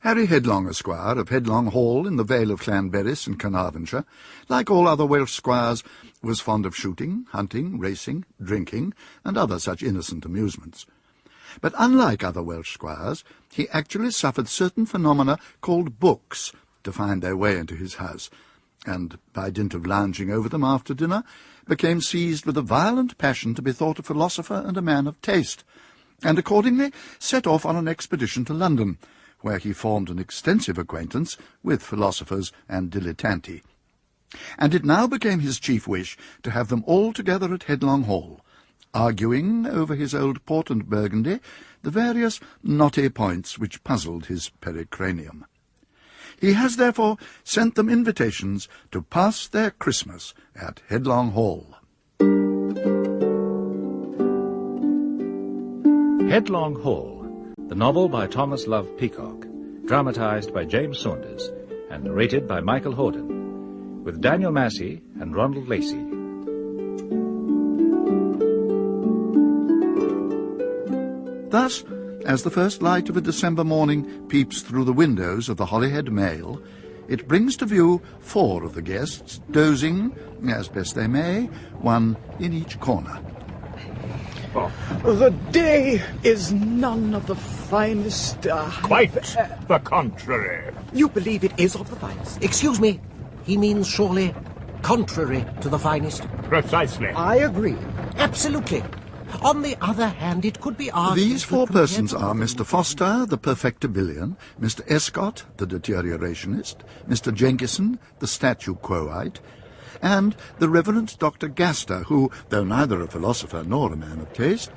Harry Headlong, Esquire, of Headlong Hall in the Vale of Llanberis in Carnarvonshire, like all other Welsh squires, was fond of shooting, hunting, racing, drinking, and other such innocent amusements. But unlike other Welsh squires, he actually suffered certain phenomena called books to find their way into his house, and, by dint of lounging over them after dinner, became seized with a violent passion to be thought a philosopher and a man of taste, and accordingly set off on an expedition to London, where he formed an extensive acquaintance with philosophers and dilettanti. And it now became his chief wish to have them all together at Headlong Hall, arguing over his old port and burgundy the various knotty points which puzzled his Cranium. He has therefore sent them invitations to pass their Christmas at Headlong Hall. Headlong Hall, the novel by Thomas Love Peacock, dramatised by James Saunders, and narrated by Michael Horden, with Daniel Massey and Ronald Lacey. Thus, as the first light of a December morning peeps through the windows of the Holyhead Mail, it brings to view 4 of the guests, dozing, as best they may, one in each corner. The day is none of the finest. Quite the contrary. You believe it is of the finest? Excuse me, he means surely contrary to the finest. Precisely. I agree. Absolutely. On the other hand, it could be argued... These 4 persons are Mr. Foster, the perfectibilian, Mr. Escott, the deteriorationist, Mr. Jenkinson, the statue quoite, and the Reverend Dr. Gaster, who, though neither a philosopher nor a man of taste,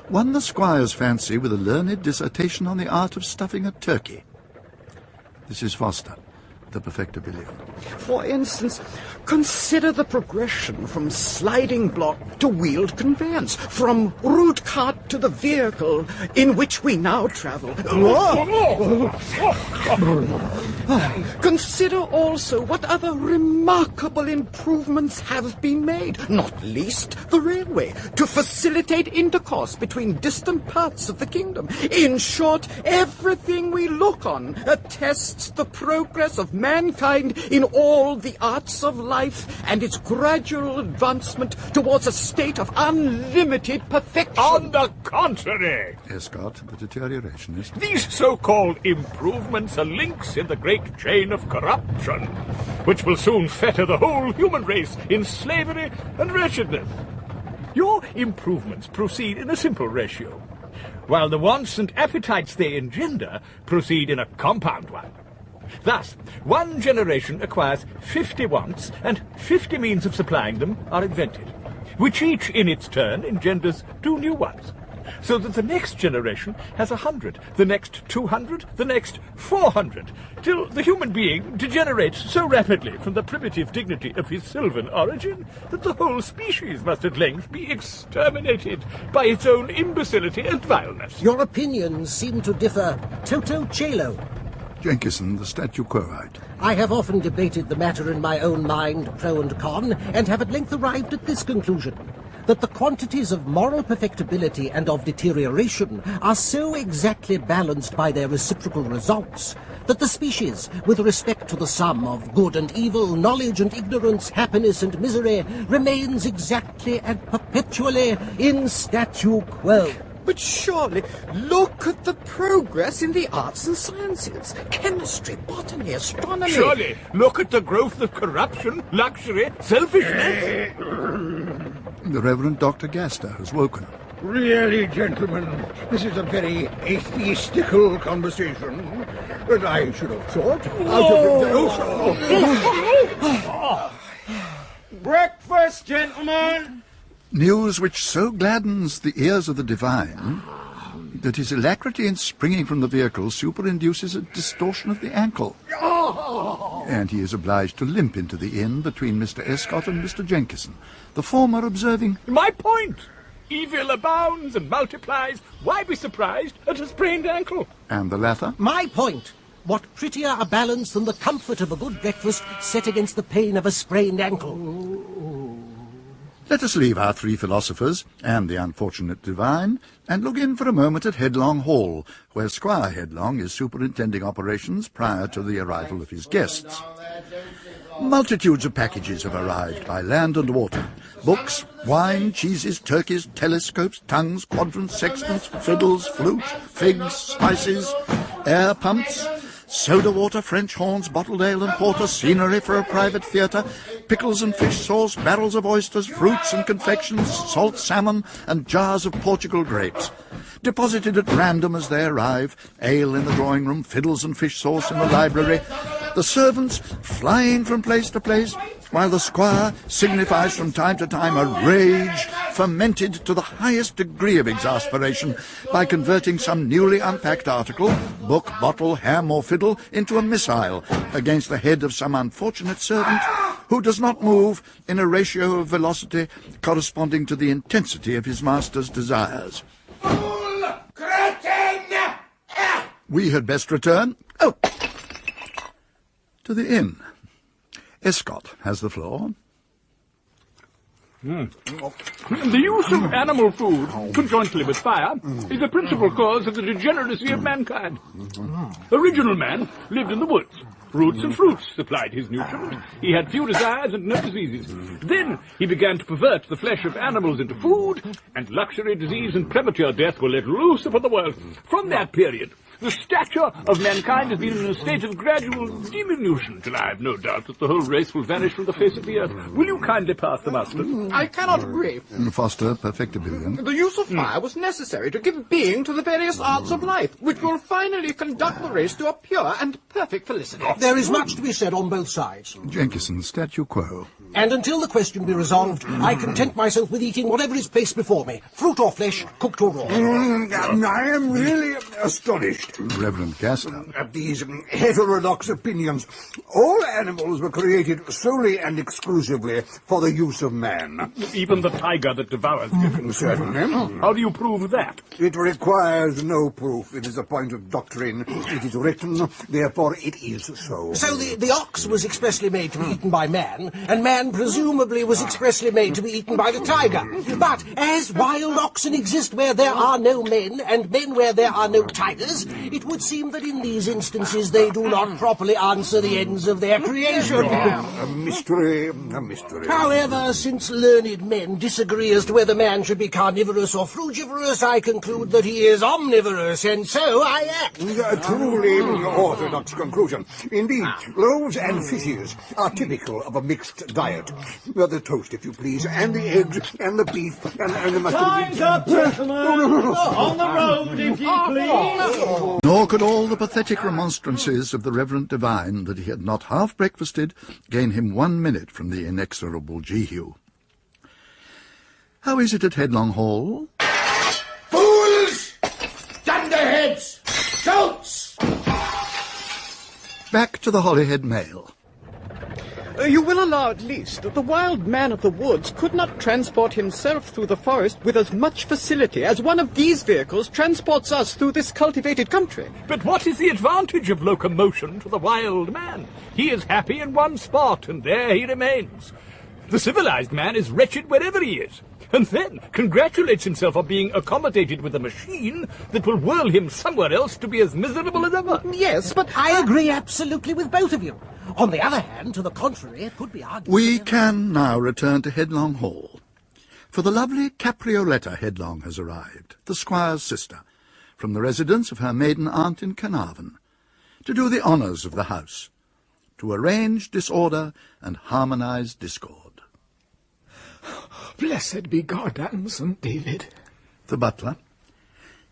won the squire's fancy with a learned dissertation on the art of stuffing a turkey. This is Foster, the perfectibilian. For instance, consider the progression from sliding block to wheeled conveyance, from route cart to the vehicle in which we now travel. Consider also what other remarkable improvements have been made, not least the railway, to facilitate intercourse between distant parts of the kingdom. In short, everything we look on attests the progress of mankind in all the arts of life and its gradual advancement towards a state of unlimited perfection. On the contrary, Escott, the deteriorationist. these so-called improvements are links in the great chain of corruption, which will soon fetter the whole human race in slavery and wretchedness. Your improvements proceed in a simple ratio, while the wants and appetites they engender proceed in a compound one. Thus, one generation acquires 50 wants, and 50 means of supplying them are invented, which each in its turn engenders 2 new ones, so that the next generation has 100, the next 200, the next 400, till the human being degenerates so rapidly from the primitive dignity of his sylvan origin that the whole species must at length be exterminated by its own imbecility and vileness. Your opinions seem to differ toto cielo. Jenkinson, the statue quoite. I have often debated the matter in my own mind, pro and con, and have at length arrived at this conclusion, that the quantities of moral perfectibility and of deterioration are so exactly balanced by their reciprocal results, that the species, with respect to the sum of good and evil, knowledge and ignorance, happiness and misery, remains exactly and perpetually in statu quo. But surely, look at the progress in the arts and sciences. Chemistry, botany, astronomy. Surely, look at the growth of corruption, luxury, selfishness. The Reverend Dr. Gaster has woken. Really, gentlemen, this is a very atheistical conversation, and I should have thought out of it. Breakfast, gentlemen! News which so gladdens the ears of the divine that his alacrity in springing from the vehicle superinduces a distortion of the ankle, and he is obliged to limp into the inn between Mr. Escott and Mr. Jenkinson, the former observing, My point! Evil abounds and multiplies. Why be surprised at a sprained ankle? and the latter, My point! What prettier a balance than the comfort of a good breakfast set against the pain of a sprained ankle? Let us leave our three philosophers and the unfortunate divine, and look in for a moment at Headlong Hall, where Squire Headlong is superintending operations prior to the arrival of his guests. Multitudes of packages have arrived by land and water. Books, wine, cheeses, turkeys, telescopes, tongues, quadrants, sextants, fiddles, flutes, figs, spices, air pumps, soda water, French horns, bottled ale and porter, scenery for a private theatre, pickles and fish sauce, barrels of oysters, fruits and confections, salt salmon, and jars of Portugal grapes. Deposited at random as they arrive, ale in the drawing-room, fiddles and fish sauce in the library, the servants flying from place to place, while the squire signifies from time to time a rage fermented to the highest degree of exasperation by converting some newly unpacked article, book, bottle, ham or fiddle, into a missile against the head of some unfortunate servant who does not move in a ratio of velocity corresponding to the intensity of his master's desires. Fool! Cretin! We had best return to the inn. Escott has the floor. The use of animal food, conjointly with fire, is the principal cause of the degeneracy of mankind. Original man lived in the woods. Roots and fruits supplied his nutriment. He had few desires and no diseases. Then he began to pervert the flesh of animals into food, and luxury, disease, and premature death were let loose upon the world. From that period, the stature of mankind has been in a state of gradual diminution, till I have no doubt that the whole race will vanish from the face of the earth. Will you kindly pass the mustard? I cannot agree. Foster, perfectibillion. The use of fire was necessary to give being to the various arts of life, which will finally conduct the race to a pure and perfect felicity. There is much to be said on both sides. Jenkinson, statu quo. And until the question be resolved, I content myself with eating whatever is placed before me, fruit or flesh, cooked or raw. I am really astonished Reverend Gaster. at these heterodox opinions. All animals were created solely and exclusively for the use of man. Even the tiger that devours you. Certainly. How do you prove that? It requires no proof. It is a point of doctrine. It is written, therefore it is so. So the ox was expressly made to be eaten by man, and man presumably was expressly made to be eaten by the tiger. But as wild oxen exist where there are no men, and men where there are no tigers, it would seem that in these instances they do not properly answer the ends of their creation. A mystery, a mystery. However, since learned men disagree as to whether man should be carnivorous or frugivorous, I conclude that he is omnivorous, and so I act. A truly orthodox conclusion. Indeed, loaves and fishes are typical of a mixed diet. The toast, if you please, and the eggs, and the beef, and the mustard. Time's up, gentlemen! On the road, if you please! Nor could all the pathetic remonstrances of the Reverend Divine that he had not half breakfasted gain him 1 minute from the inexorable Jehu. How is it at Headlong Hall? Fools! Dunderheads! Dolts! Back to the Holyhead Mail. You will allow at least that the wild man of the woods could not transport himself through the forest with as much facility as one of these vehicles transports us through this cultivated country. But what is the advantage of locomotion to the wild man? He is happy in one spot, and there he remains. The civilized man is wretched wherever he is, and then congratulates himself on being accommodated with a machine that will whirl him somewhere else to be as miserable as ever. Yes, but I agree absolutely with both of you. On the other hand, to the contrary, it could be argued... We can now return to Headlong Hall, for the lovely Caprioletta Headlong has arrived, the squire's sister, from the residence of her maiden aunt in Carnarvon, to do the honours of the house, to arrange disorder and harmonize discord. blessed be God and St. David. The butler.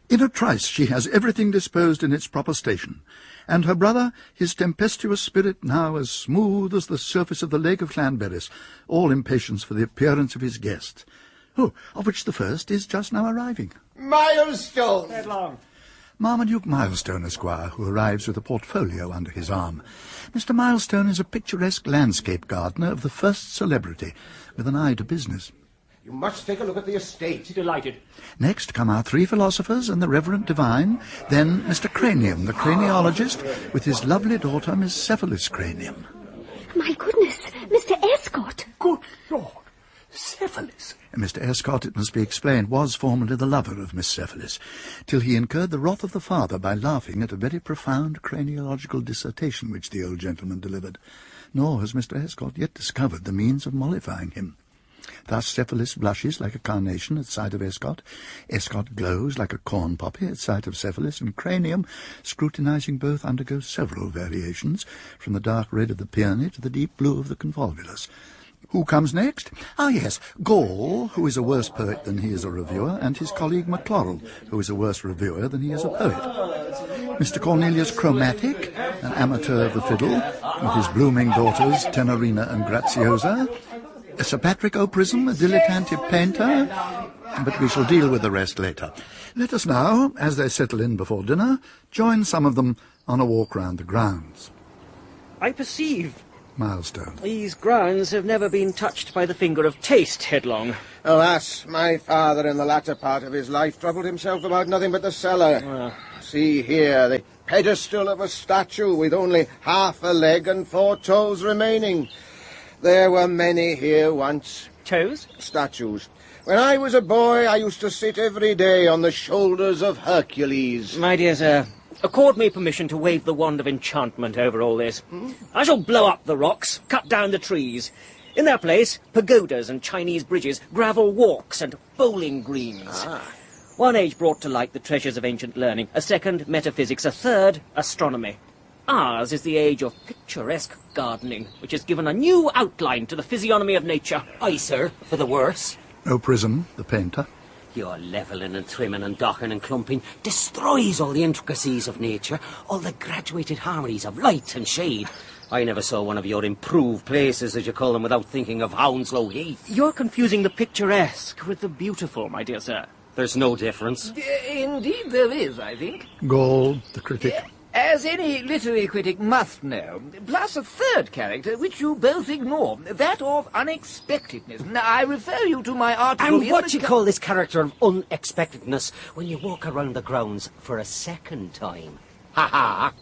In a trice she has everything disposed in its proper station, and her brother, his tempestuous spirit now as smooth as the surface of the lake of Llanberis, all impatience for the appearance of his guest, of which the first is just now arriving. Milestone! Headlong. Marmaduke Milestone, Esquire, who arrives with a portfolio under his arm. Mr. Milestone is a picturesque landscape gardener of the first celebrity, with an eye to business. You must take a look at the estate. Delighted. Next come our three philosophers and the Reverend Divine, then Mr. Cranium, the craniologist, with his lovely daughter, Miss Cephalus Cranium. My goodness, Mr. Escott. Good Lord! Syphilis? Mr. Escott, it must be explained, was formerly the lover of Miss Syphilis, till he incurred the wrath of the father by laughing at a very profound craniological dissertation which the old gentleman delivered. Nor has Mr. Escott yet discovered the means of mollifying him. Thus Syphilis blushes like a carnation at sight of Escott, Escott glows like a corn poppy at sight of Syphilis, and Cranium, scrutinizing both, undergoes several variations, from the dark red of the peony to the deep blue of the convolvulus. Who comes next? Ah, yes, Gall, who is a worse poet than he is a reviewer, and his colleague Maclaurin, who is a worse reviewer than he is a poet. Mr. Cornelius Chromatic, an amateur of the fiddle, with his blooming daughters Tenorina and Graziosa. Sir Patrick O'Prism, a dilettante painter, but we shall deal with the rest later. Let us now, as they settle in before dinner, join some of them on a walk round the grounds. I perceive. Milestone. These grounds have never been touched by the finger of taste, Headlong. Alas, my father in the latter part of his life troubled himself about nothing but the cellar. See here, the pedestal of a statue with only half a leg and 4 toes remaining. There were many here once. Toes? Statues. When I was a boy, I used to sit every day on the shoulders of Hercules. My dear sir, accord me permission to wave the wand of enchantment over all this. I shall blow up the rocks, cut down the trees. In their place, pagodas and Chinese bridges, gravel walks and bowling greens. One age brought to light the treasures of ancient learning, a second, metaphysics, a third, astronomy. Ours is the age of picturesque gardening, which has given a new outline to the physiognomy of nature. Aye, sir, for the worse. O'Prism, the painter. Your levelling and trimming and docking and clumping destroys all the intricacies of nature, all the graduated harmonies of light and shade. I never saw one of your improved places, as you call them, without thinking of Hounslow Heath. You're confusing the picturesque with the beautiful, my dear sir. There's no difference. Indeed there is, I think. Gall, the critic. As any literary critic must know, plus a third character which you both ignore, that of unexpectedness. Now, I refer you to my article... And what you call this character of unexpectedness when you walk around the grounds for a second time? Ha-ha!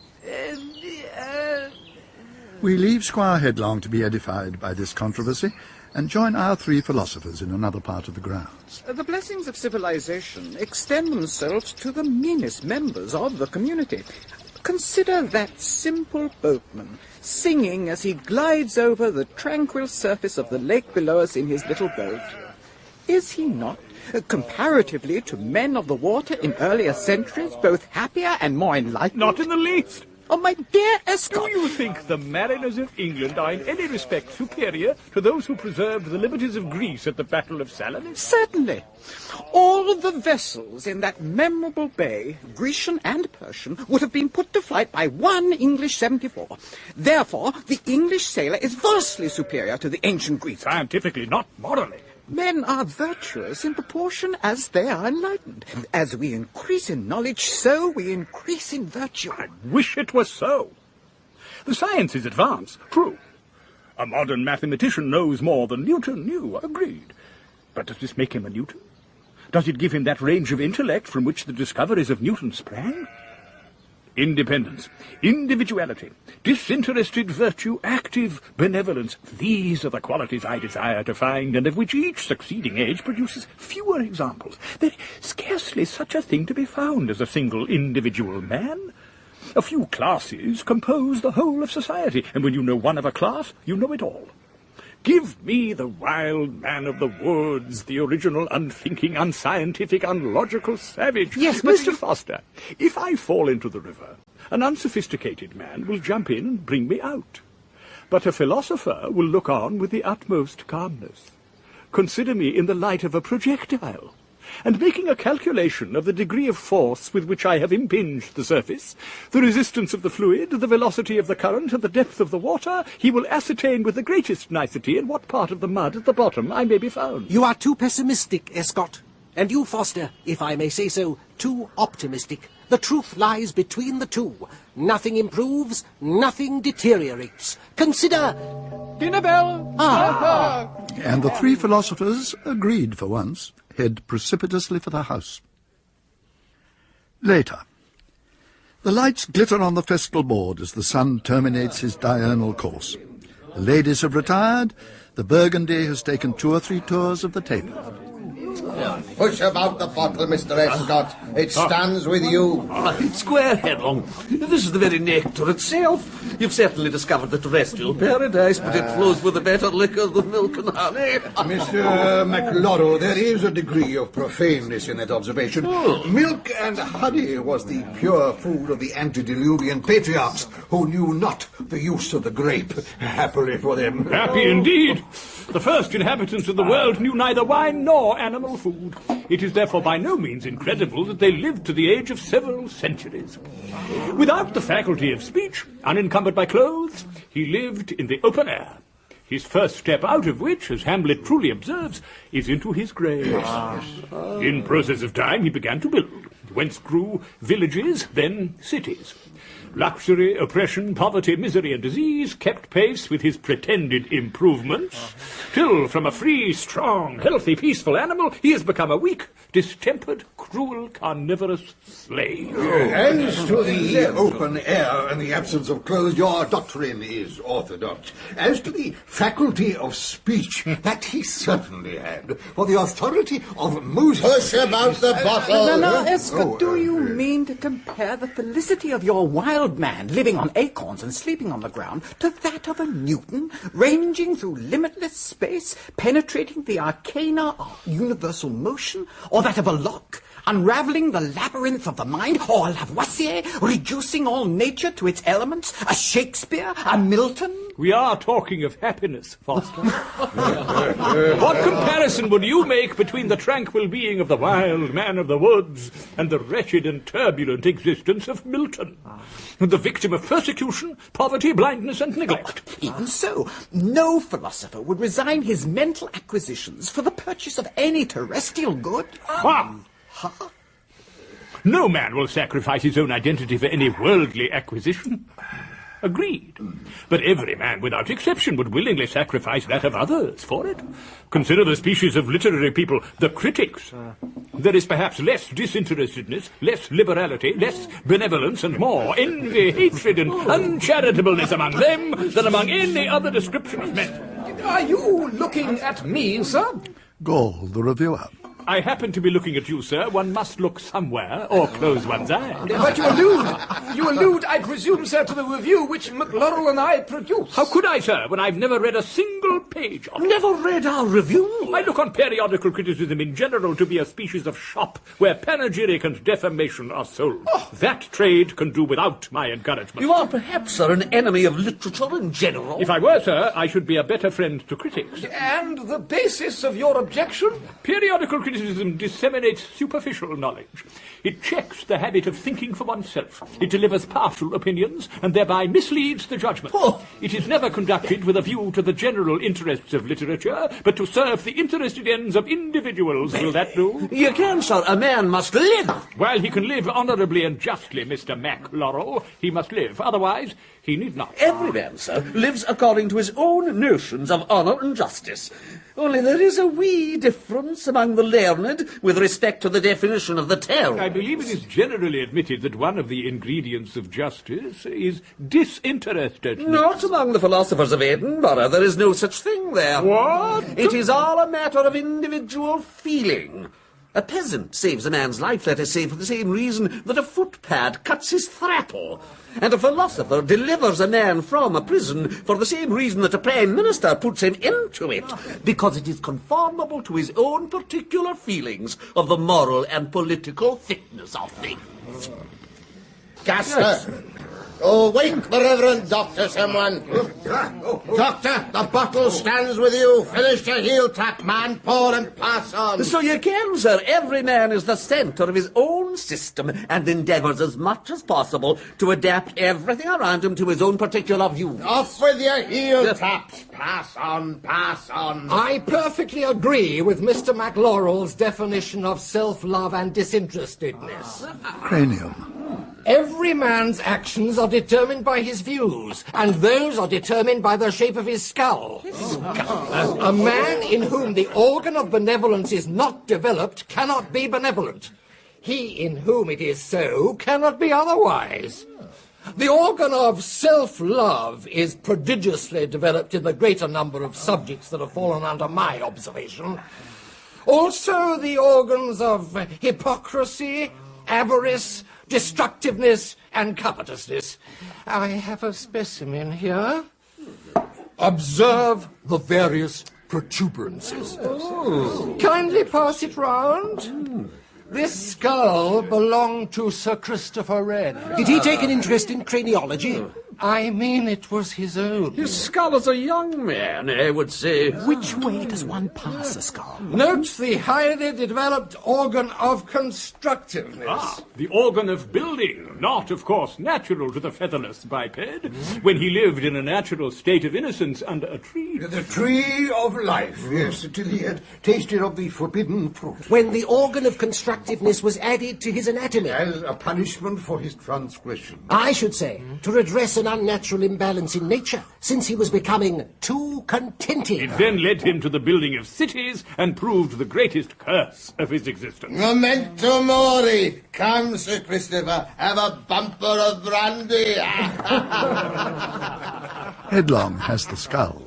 We leave Squire Headlong to be edified by this controversy, and join our 3 philosophers in another part of the grounds. The blessings of civilization extend themselves to the meanest members of the community. Consider that simple boatman, singing as he glides over the tranquil surface of the lake below us in his little boat. Is he not, comparatively to men of the water in earlier centuries, both happier and more enlightened? Not in the least. Oh, my dear Escott! Do you think the mariners of England are in any respect superior to those who preserved the liberties of Greece at the Battle of Salamis? Certainly. All the vessels in that memorable bay, Grecian and Persian, would have been put to flight by one English 74. Therefore, the English sailor is vastly superior to the ancient Greek. Scientifically, not morally. Men are virtuous in proportion as they are enlightened. As we increase in knowledge, so we increase in virtue. I wish it were so. The sciences advance, true. A modern mathematician knows more than Newton knew, agreed. But does this make him a Newton? Does it give him that range of intellect from which the discoveries of Newton sprang? Independence, individuality, disinterested virtue, active benevolence. These are the qualities I desire to find, and of which each succeeding age produces fewer examples. There is scarcely such a thing to be found as a single individual man. A few classes compose the whole of society, and when you know one of a class, you know it all. Give me the wild man of the woods, the original, unthinking, unscientific, unlogical savage. Yes, but Mr. Foster, if I fall into the river, an unsophisticated man will jump in and bring me out. But a philosopher will look on with the utmost calmness. Consider me in the light of a projectile, and making a calculation of the degree of force with which I have impinged the surface, the resistance of the fluid, the velocity of the current, and the depth of the water, he will ascertain with the greatest nicety in what part of the mud at the bottom I may be found. You are too pessimistic, Escott. And you, Foster, if I may say so, too optimistic. The truth lies between the two. Nothing improves, nothing deteriorates. Consider... Dinner bell! And the 3 philosophers agreed for once, head precipitously for the house. Later. The lights glitter on the festal board as the sun terminates his diurnal course. The ladies have retired, the Burgundy has taken 2 or 3 tours of the table. Push about the bottle, Mr. Escott. It stands with you. Squire Headlong, this is the very nectar itself. You've certainly discovered the terrestrial paradise, but it flows with a better liquor than milk and honey. Mr. MacLaurel, there is a degree of profaneness in that observation. Milk and honey was the pure food of the antediluvian patriarchs who knew not the use of the grape. Happily for them. Happy indeed. The first inhabitants of the world knew neither wine nor animal food. It is therefore by no means incredible that they lived to the age of several centuries. Without the faculty of speech, unencumbered by clothes, he lived in the open air. His first step out of which, as Hamlet truly observes, is into his grave. In process of time he began to build, whence grew villages, then cities. Luxury, oppression, poverty, misery, and disease kept pace with his pretended improvements, till from a free, strong, healthy, peaceful animal he has become a weak, distempered, cruel, carnivorous slave. Hence to the open air and the absence of clothes, your doctrine is orthodox. As to the faculty of speech, that he certainly had, for the authority of Moses... Push about the bottle. Now, Escott, do you mean to compare the felicity of your wild man living on acorns and sleeping on the ground to that of a Newton, ranging through limitless space, penetrating the arcana of universal motion, or that of a Locke, unraveling the labyrinth of the mind, or a Lavoisier, reducing all nature to its elements, a Shakespeare, a Milton? We are talking of happiness, Foster. What comparison would you make between the tranquil being of the wild man of the woods and the wretched and turbulent existence of Milton? The victim of persecution, poverty, blindness, and neglect. Even so, no philosopher would resign his mental acquisitions for the purchase of any terrestrial good. No man will sacrifice his own identity for any worldly acquisition. Agreed. But every man, without exception, would willingly sacrifice that of others for it. Consider the species of literary people, the critics. There is perhaps less disinterestedness, less liberality, less benevolence, and more envy, hatred, and uncharitableness among them than among any other description of men. Are you looking at me, sir? Gall, the reviewer. I happen to be looking at you, sir. One must look somewhere, or close one's eyes. But you allude, I presume, sir, to the review which MacLaurel and I produced. How could I, sir, when I've never read a single page of it? Never read our review? I look on periodical criticism in general to be a species of shop where panegyric and defamation are sold. That trade can do without my encouragement. You are perhaps, sir, an enemy of literature in general. If I were, sir, I should be a better friend to critics. And the basis of your objection? Periodical criticism disseminates superficial knowledge. It checks the habit of thinking for oneself. It delivers partial opinions and thereby misleads the judgment. It is never conducted with a view to the general interests of literature, but to serve the interested ends of individuals. Will that do? You can, sir. A man must live. While he can live honourably and justly, Mr. MacLaurel, he must live. Otherwise, he need not. Every man, sir, lives according to his own notions of honour and justice. Only there is a wee difference among the learned with respect to the definition of the term. I believe it is generally admitted that one of the ingredients of justice is disinterestedness. Not among the philosophers of Edinburgh. There is no such thing there. What? It is all a matter of individual feeling. A peasant saves a man's life, let us say, for the same reason that a footpad cuts his thrapple. And a philosopher delivers a man from a prison for the same reason that a prime minister puts him into it, because it is conformable to his own particular feelings of the moral and political fitness of things. Gaster! Oh, wake the Reverend Doctor, someone. Doctor, the bottle stands with you. Finish your heel tap, man. Pour and pass on. So you can, sir. Every man is the centre of his own system and endeavours as much as possible to adapt everything around him to his own particular view. Off with your heel taps. Pass on, pass on. I perfectly agree with Mr. MacLaurel's definition of self-love and disinterestedness. Cranium. Every man's actions are determined by his views, and those are determined by the shape of his skull. A man in whom the organ of benevolence is not developed cannot be benevolent. He in whom it is so cannot be otherwise. The organ of self-love is prodigiously developed in the greater number of subjects that have fallen under my observation. Also the organs of hypocrisy, avarice, destructiveness, and covetousness. I have a specimen here. Observe the various protuberances. Oh. Kindly pass it round. This skull belonged to Sir Christopher Wren. Did he take an interest in craniology? I mean, it was his own. His skull as a young man, I would say. Which way does one pass a skull? Note the highly developed organ of constructiveness. Ah, the organ of building, not, of course, natural to the featherless biped, when he lived in a natural state of innocence under a tree. The tree of life, yes, till he had tasted of the forbidden fruit. When the organ of constructiveness was added to his anatomy. As a punishment for his transgression. I should say, to redress an unnatural imbalance in nature, since he was becoming too contented. It then led him to the building of cities and proved the greatest curse of his existence. Memento mori! Come, Sir Christopher, have a bumper of brandy. Headlong has the skull.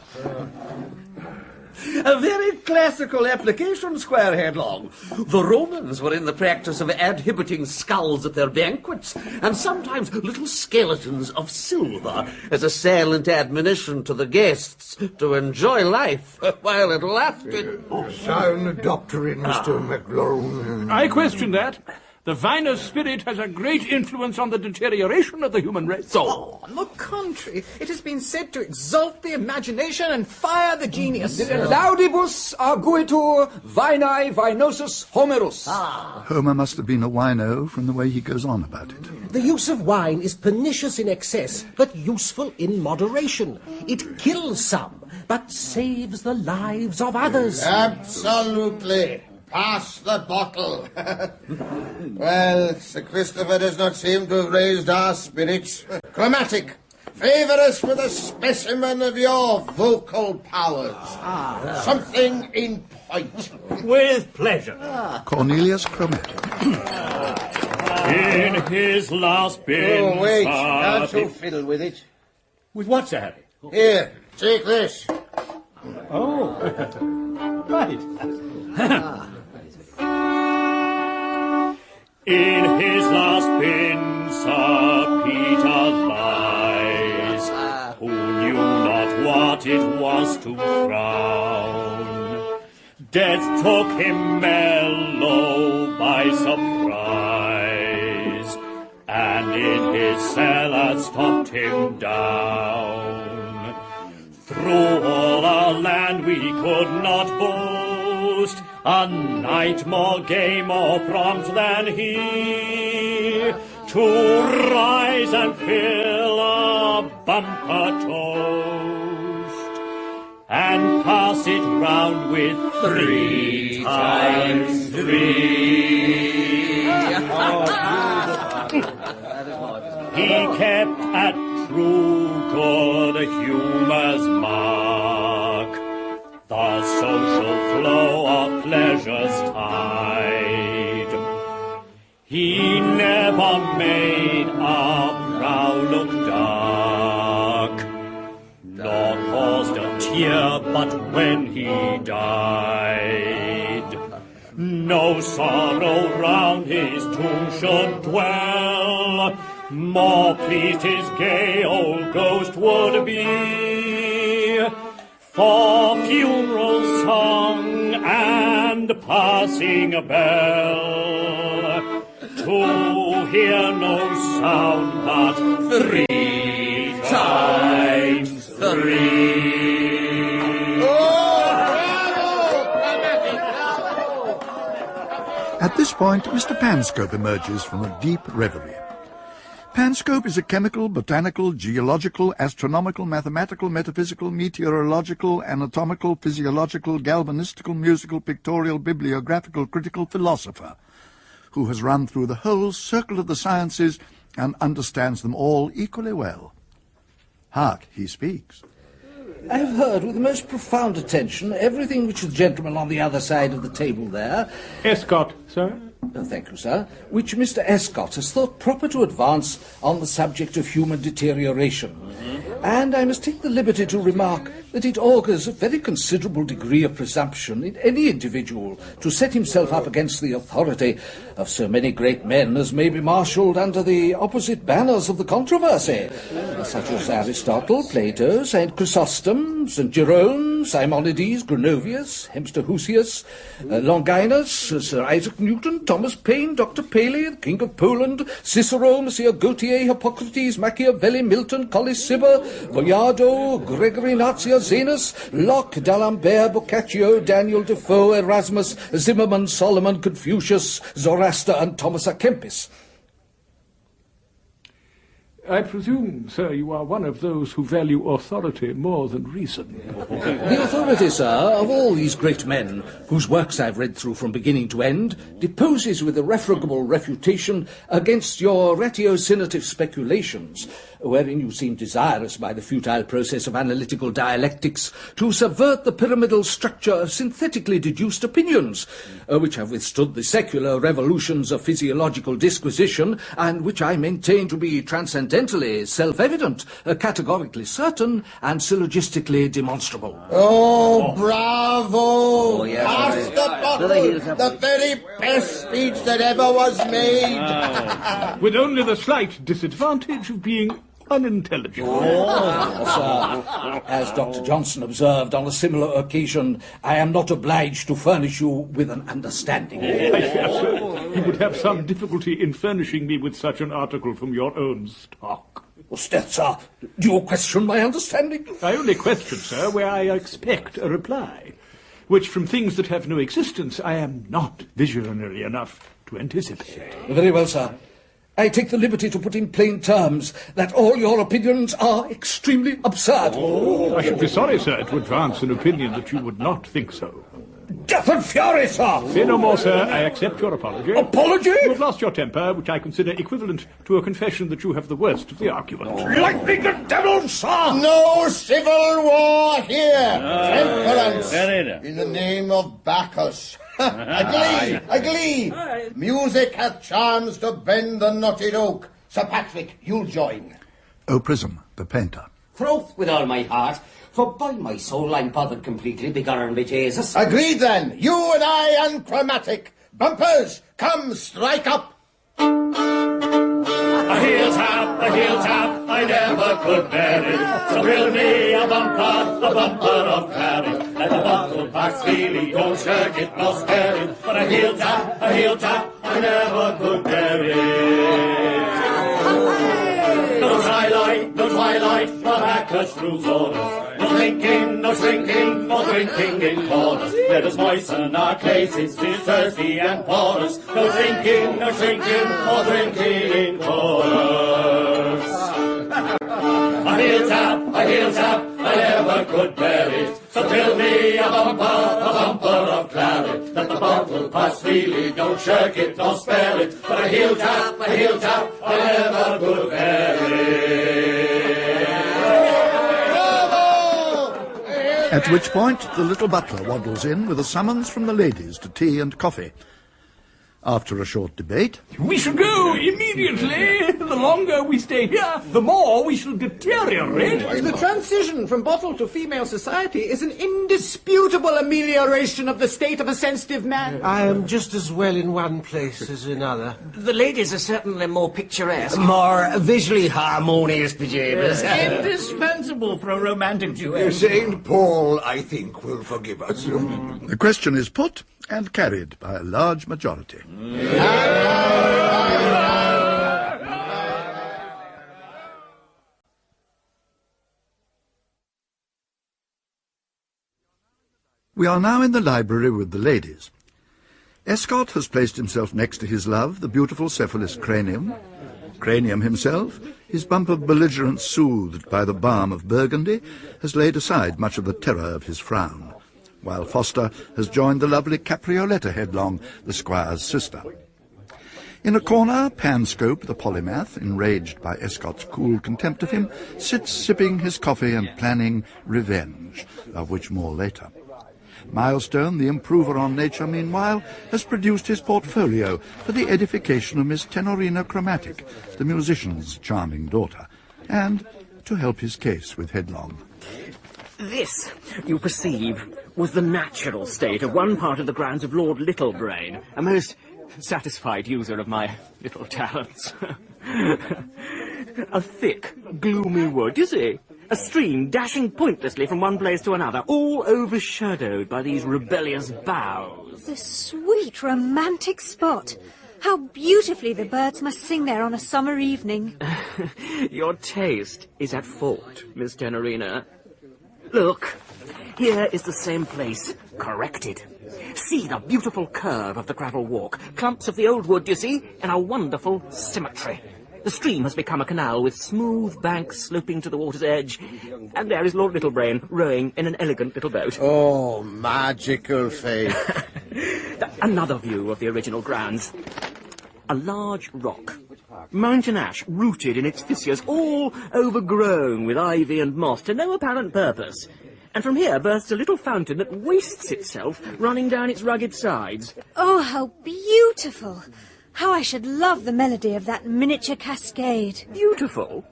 A very classical application, Squire Headlong. The Romans were in the practice of exhibiting skulls at their banquets, and sometimes little skeletons of silver, as a silent admonition to the guests to enjoy life while it lasted. Sound doctrine, Mr. McLaren. I question that. The vinous spirit has a great influence on the deterioration of the human race. Oh, on the contrary, it has been said to exalt the imagination and fire the genius. Laudibus arguitur vinae vinosus homerus. Homer must have been a wino from the way he goes on about it. The use of wine is pernicious in excess, but useful in moderation. It kills some, but saves the lives of others. Absolutely. Pass the bottle. Well, Sir Christopher does not seem to have raised our spirits. Chromatic, favour us with a specimen of your vocal powers. Something in point. With pleasure. Cornelius Chromatic. In his last bin. Oh, wait, can't you fiddle with it? With what, Sir Harry? Here, take this. Oh, right. In his last bin, Sir Peter lies, who knew not what it was to frown. Death took him mellow by surprise, and in his cellar stopped him down. Through all our land we could not boast a knight more gay, more prompt than he, to rise and fill a bumper toast, and pass it round with 3 times 3. He kept at true good humour's mark the social flow of pleasure's tide. He never made our brow look dark, nor caused a tear but when he died. No sorrow round his tomb should dwell, more pleased his gay old ghost would be, for funeral song and passing a bell, to hear no sound but 3 times 3. At this point, Mr. Panscope emerges from a deep reverie. Panscope is a chemical, botanical, geological, astronomical, mathematical, metaphysical, meteorological, anatomical, physiological, galvanistical, musical, pictorial, bibliographical, critical philosopher who has run through the whole circle of the sciences and understands them all equally well. Hark, he speaks. I have heard with the most profound attention everything which the gentleman on the other side of the table there... Escort, sir. Thank you, sir, which Mr. Escott has thought proper to advance on the subject of human deterioration. And I must take the liberty to remark that it augurs a very considerable degree of presumption in any individual to set himself up against the authority of so many great men as may be marshalled under the opposite banners of the controversy, such as Aristotle, Plato, St. Chrysostom, St. Jerome, Simonides, Gronovius, Hemster Husius, Longinus, Sir Isaac Newton, Thomas Paine, Dr. Paley, the King of Poland, Cicero, Monsieur Gautier, Hippocrates, Machiavelli, Milton, Collis Cibber, Boiardo, Gregory Nazianzus, Locke, D'Alembert, Boccaccio, Daniel Defoe, Erasmus, Zimmermann, Solomon, Confucius, Zoroaster, and Thomas à Kempis. I presume, sir, you are one of those who value authority more than reason. The authority, sir, of all these great men, whose works I've read through from beginning to end, deposes with irrefragable refutation against your ratiocinative speculations, wherein you seem desirous by the futile process of analytical dialectics to subvert the pyramidal structure of synthetically deduced opinions, which have withstood the secular revolutions of physiological disquisition, and which I maintain to be transcendentally self-evident, categorically certain, and syllogistically demonstrable. Oh, bravo! yes, Pass the bottle! The very best speech that ever was made! With only the slight disadvantage of being unintelligible. Sir, as Dr. Johnson observed on a similar occasion, I am not obliged to furnish you with an understanding. I fear, sir, you would have some difficulty in furnishing me with such an article from your own stock. Still, sir, do you question my understanding? I only question, sir, where I expect a reply, which from things that have no existence I am not visionary enough to anticipate. Very well, sir. I take the liberty to put in plain terms that all your opinions are extremely absurd. I should be sorry, sir, to advance an opinion that you would not think so. Death and fury, sir! Say no more, sir. I accept your apology. Apology? You have lost your temper, which I consider equivalent to a confession that you have the worst of the argument. Lightning the devil, sir! No civil war here! Temperance! In the name of Bacchus! A glee! Music hath charms to bend the knotted oak. Sir Patrick, you'll join. O Prism, the painter. Troth with all my heart, for by my soul I'm bothered completely, begone by Jesus. Agreed then, you and I and Chromatic. Bumpers, come, strike up. A heel tap, I never could bear it. So build me a bumper of claret. Let the bottle pass freely, don't shirk it, nor spare it. But a heel tap, I never could bear it. No twilight, but Bacchus rules orders. No drinking, no shrinking, no drinking in corners. Let us moisten our places, still thirsty and porous. No drinking, no shrinking, no drinking in corners. A heel tap, I never could bear it. So fill me a bumper of claret. Let the bottle pass freely, don't shirk it, nor spare it. But a heel tap, I never could bear it. At which point the little butler waddles in with a summons from the ladies to tea and coffee. After a short debate... We shall go immediately. The longer we stay here, the more we shall deteriorate. The transition from bottle to female society is an indisputable amelioration of the state of a sensitive man. I am just as well in one place as another. The ladies are certainly more picturesque. More visually harmonious pyjamas. Indispensable for a romantic duet. St. Paul, I think, will forgive us. The question is put and carried by a large majority. We are now in the library with the ladies. Escott has placed himself next to his love, the beautiful cephalous Cranium. Cranium himself, his bumper belligerent soothed by the balm of Burgundy, has laid aside much of the terror of his frown, while Foster has joined the lovely Caprioletta Headlong, the squire's sister. In a corner, Panscope, the polymath, enraged by Escott's cool contempt of him, sits sipping his coffee and planning revenge, of which more later. Milestone, the improver on nature, meanwhile, has produced his portfolio for the edification of Miss Tenorina Chromatic, the musician's charming daughter, and to help his case with Headlong. This, you perceive, was the natural state of one part of the grounds of Lord Littlebrain, a most satisfied user of my little talents. A thick, gloomy wood, you see? A stream dashing pointlessly from one place to another, all overshadowed by these rebellious boughs. The sweet, romantic spot. How beautifully the birds must sing there on a summer evening. Your taste is at fault, Miss Tenorina. Look, here is the same place, corrected. See the beautiful curve of the gravel walk. Clumps of the old wood, you see, in a wonderful symmetry. The stream has become a canal with smooth banks sloping to the water's edge. And there is Lord Littlebrain rowing in an elegant little boat. Oh, magical faith. Another view of the original grounds. A large rock. Mountain ash rooted in its fissures, all overgrown with ivy and moss to no apparent purpose. And from here bursts a little fountain that wastes itself, running down its rugged sides. Oh, how beautiful! How I should love the melody of that miniature cascade. Beautiful?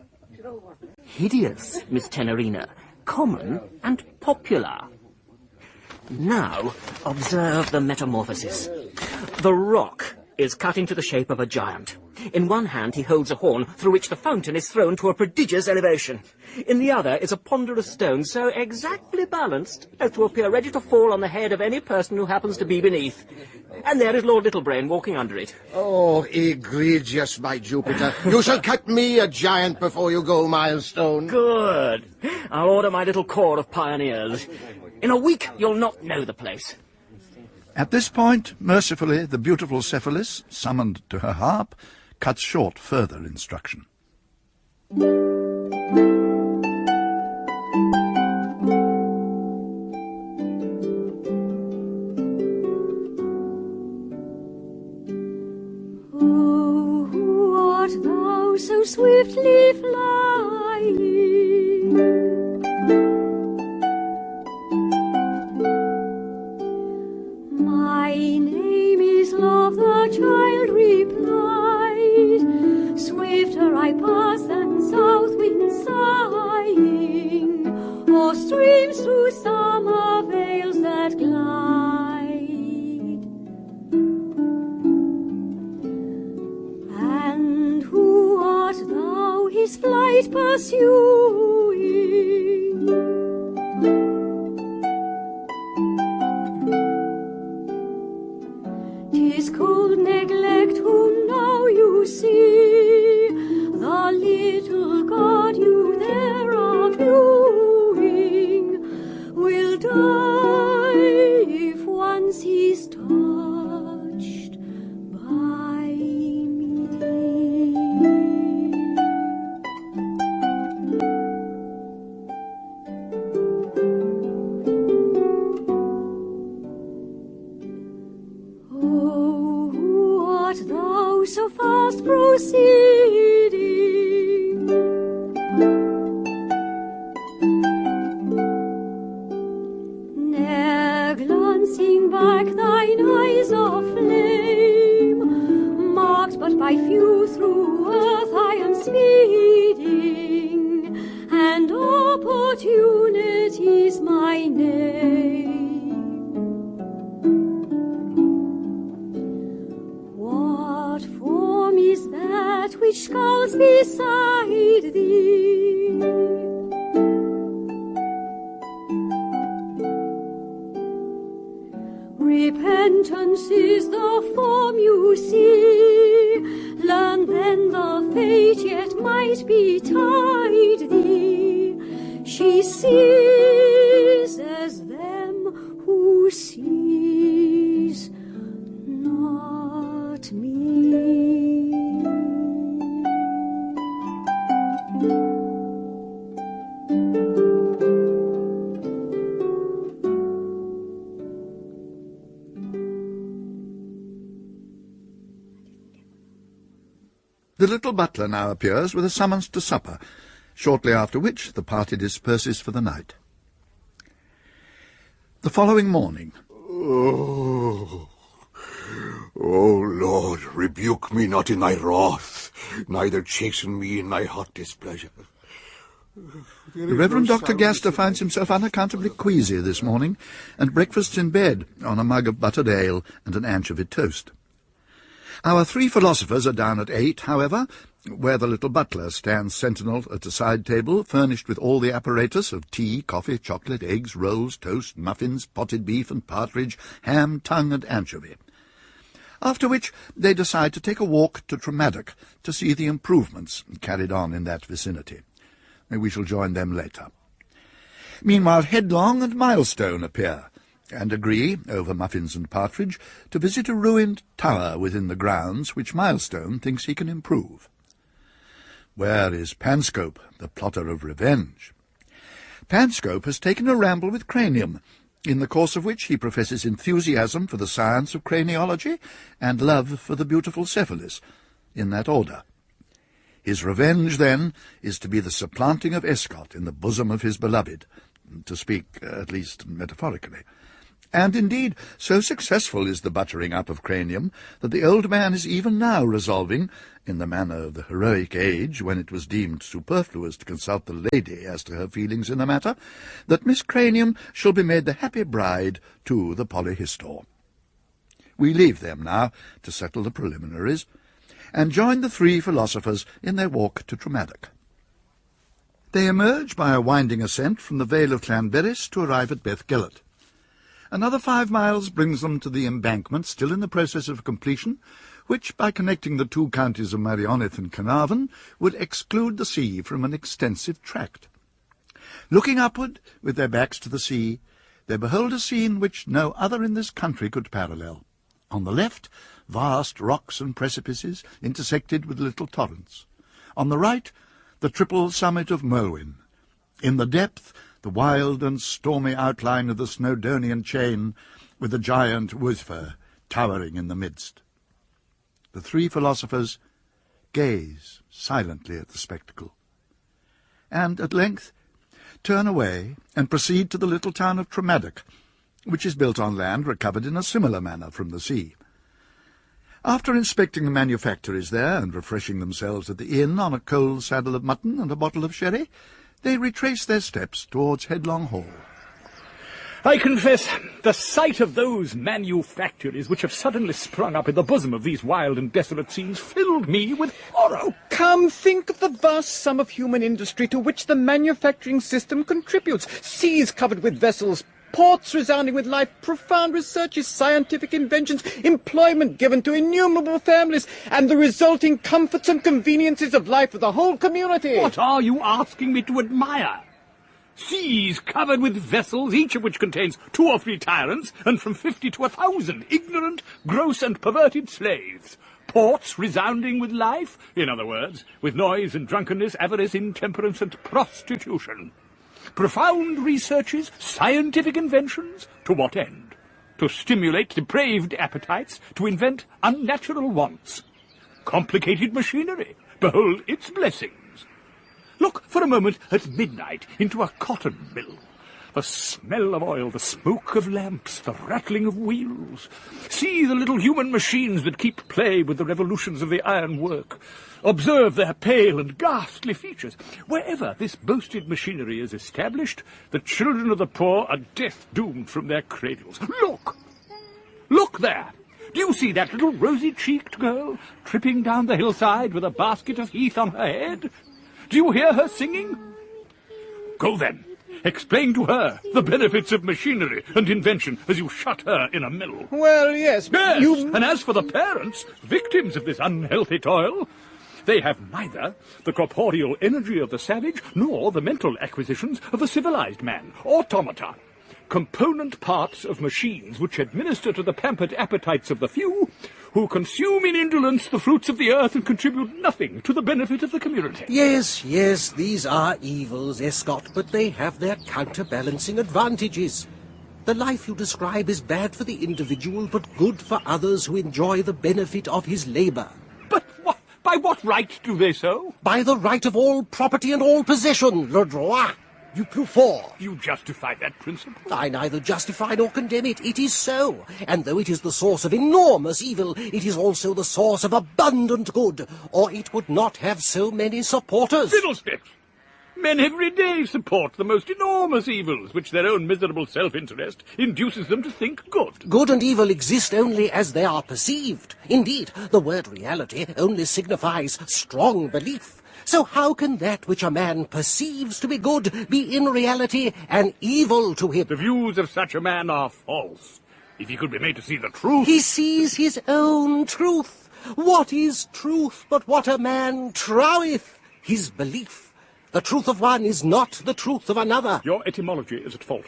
Hideous, Miss Tenorina. Common and popular. Now, observe the metamorphosis. The rock is cut into the shape of a giant. In one hand he holds a horn through which the fountain is thrown to a prodigious elevation. In the other is a ponderous stone so exactly balanced as to appear ready to fall on the head of any person who happens to be beneath. And there is Lord Littlebrain walking under it. Oh, egregious, my Jupiter. You shall cut me a giant before you go, Milestone. Good. I'll order my little corps of pioneers. In a week you'll not know the place. At this point, mercifully, the beautiful Cephalus, summoned to her harp, cuts short further instruction. Oh, who art thou so swiftly flying? My name is Love, the child replied. Swifter I pass than south wind sighing, or streams through summer vales that glide. And who art thou his flight pursuing? 'Tis cold neglect whom now you see, the little god you there are viewing will die if once he's touched by me. Oh, who art thou so fast proceeding? Ne'er glancing back thine eyes of flame, marked but by few through earth I am speeding, and opportunity's my name. What form is that which skulls beside thee? Repentance is the form you see. Learn then the fate yet might betide thee. She sees as them who sees not me. The little butler now appears with a summons to supper, shortly after which the party disperses for the night. The following morning. Oh, Lord, rebuke me not in thy wrath, neither chasten me in thy hot displeasure. The Reverend Dr. Gaster finds himself unaccountably queasy this morning, and breakfasts in bed on a mug of buttered ale and an anchovy toast. Our three philosophers are down at 8, however, where the little butler stands sentinel at a side table furnished with all the apparatus of tea, coffee, chocolate, eggs, rolls, toast, muffins, potted beef and partridge, ham, tongue and anchovy. After which they decide to take a walk to Dramatic to see the improvements carried on in that vicinity. We shall join them later. Meanwhile, Headlong and Milestone appear, and agree, over muffins and partridge, to visit a ruined tower within the grounds which Milestone thinks he can improve. Where is Panscope, the plotter of revenge? Panscope has taken a ramble with Cranium, in the course of which he professes enthusiasm for the science of craniology and love for the beautiful Cephalus, in that order. His revenge, then, is to be the supplanting of Escott in the bosom of his beloved, to speak, at least metaphorically. And indeed, so successful is the buttering up of Cranium that the old man is even now resolving, in the manner of the heroic age, when it was deemed superfluous to consult the lady as to her feelings in the matter, that Miss Cranium shall be made the happy bride to the polyhistor. We leave them now to settle the preliminaries, and join the three philosophers in their walk to Dramatic. They emerge by a winding ascent from the Vale of Llanberis to arrive at Bethgelert. Another 5 miles brings them to the embankment, still in the process of completion, which, by connecting the 2 counties of Merioneth and Carnarvon, would exclude the sea from an extensive tract. Looking upward, with their backs to the sea, they behold a scene which no other in this country could parallel. On the left, vast rocks and precipices, intersected with little torrents. On the right, the triple summit of Merwin. In the depth, the wild and stormy outline of the Snowdonian chain, with the giant Wuzfer towering in the midst. The three philosophers gaze silently at the spectacle, and at length turn away and proceed to the little town of Dramatic, which is built on land recovered in a similar manner from the sea. After inspecting the manufactories there and refreshing themselves at the inn on a cold saddle of mutton and a bottle of sherry, they retrace their steps towards Headlong Hall. I confess, the sight of those manufactories which have suddenly sprung up in the bosom of these wild and desolate scenes filled me with horror. Come, think of the vast sum of human industry to which the manufacturing system contributes. Seas covered with vessels, ports resounding with life, profound researches, scientific inventions, employment given to innumerable families, and the resulting comforts and conveniences of life for the whole community. What are you asking me to admire? Seas covered with vessels, each of which contains 2 or 3 tyrants, and from 50 to 1,000 ignorant, gross and perverted slaves. Ports resounding with life, in other words, with noise and drunkenness, avarice, intemperance and prostitution. Profound researches, scientific inventions, to what end? To stimulate depraved appetites, to invent unnatural wants. Complicated machinery, behold its blessings. Look for a moment at midnight into a cotton mill. The smell of oil, the smoke of lamps, the rattling of wheels. See the little human machines that keep play with the revolutions of the iron work. Observe their pale and ghastly features. Wherever this boasted machinery is established, the children of the poor are death-doomed from their cradles. Look! Look there! Do you see that little rosy-cheeked girl tripping down the hillside with a basket of heath on her head? Do you hear her singing? Go then. Explain to her the benefits of machinery and invention as you shut her in a mill. Well, yes, but Yes, and as for the parents, victims of this unhealthy toil, they have neither the corporeal energy of the savage nor the mental acquisitions of the civilized man. Automata, component parts of machines which administer to the pampered appetites of the few, who consume in indolence the fruits of the earth and contribute nothing to the benefit of the community. Yes, these are evils, Escott, but they have their counterbalancing advantages. The life you describe is bad for the individual, but good for others who enjoy the benefit of his labour. But by what right do they so? By the right of all property and all possession, le droit. du plus fort. You justify that principle? I neither justify nor condemn it. It is so. And though it is the source of enormous evil, it is also the source of abundant good, or it would not have so many supporters. Fiddlesticks! Men every day support the most enormous evils, which their own miserable self-interest induces them to think good. Good and evil exist only as they are perceived. Indeed, the word reality only signifies strong belief. So how can that which a man perceives to be good be in reality an evil to him? The views of such a man are false. If he could be made to see the truth... He sees his own truth. What is truth but what a man troweth? His belief. The truth of one is not the truth of another. Your etymology is at fault.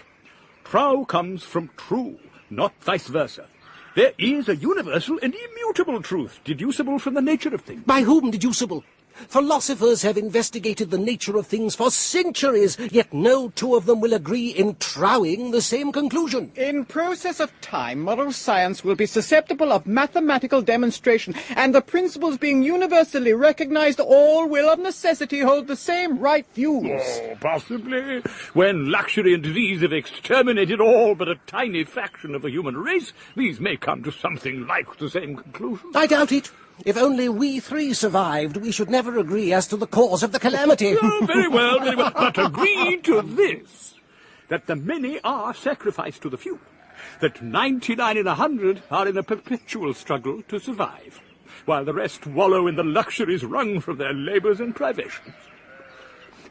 Trow comes from true, not vice versa. There is a universal and immutable truth, deducible from the nature of things. By whom deducible? Philosophers have investigated the nature of things for centuries, yet no two of them will agree in trowing the same conclusion. In process of time, moral science will be susceptible of mathematical demonstration, and the principles being universally recognized, all will of necessity hold the same right views. Oh, possibly. When luxury and disease have exterminated all but a tiny fraction of the human race, these may come to something like the same conclusion. I doubt it. If only we three survived, we should never agree as to the cause of the calamity. Oh, very well, very well. But agree to this, that the many are sacrificed to the few, that 99 in 100 are in a perpetual struggle to survive, while the rest wallow in the luxuries wrung from their labours and privations,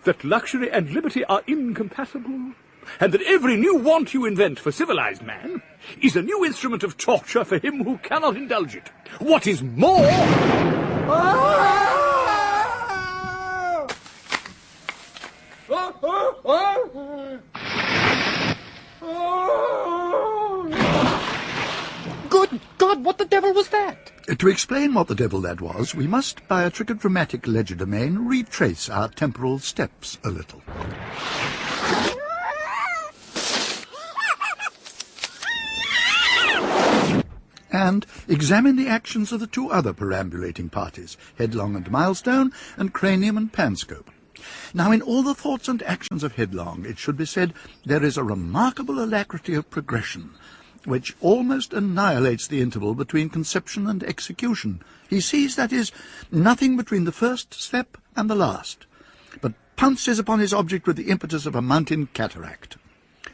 that luxury and liberty are incompatible, and that every new want you invent for civilized man is a new instrument of torture for him who cannot indulge it. What is more... Good God, what the devil was that? To explain what the devil that was, we must, by a trick of dramatic legerdemain, retrace our temporal steps a little. And examine the actions of the two other perambulating parties, Headlong and Milestone, and Cranium and Panscope. Now, in all the thoughts and actions of Headlong, it should be said, there is a remarkable alacrity of progression, which almost annihilates the interval between conception and execution. He sees, that is, nothing between the first step and the last, but pounces upon his object with the impetus of a mountain cataract.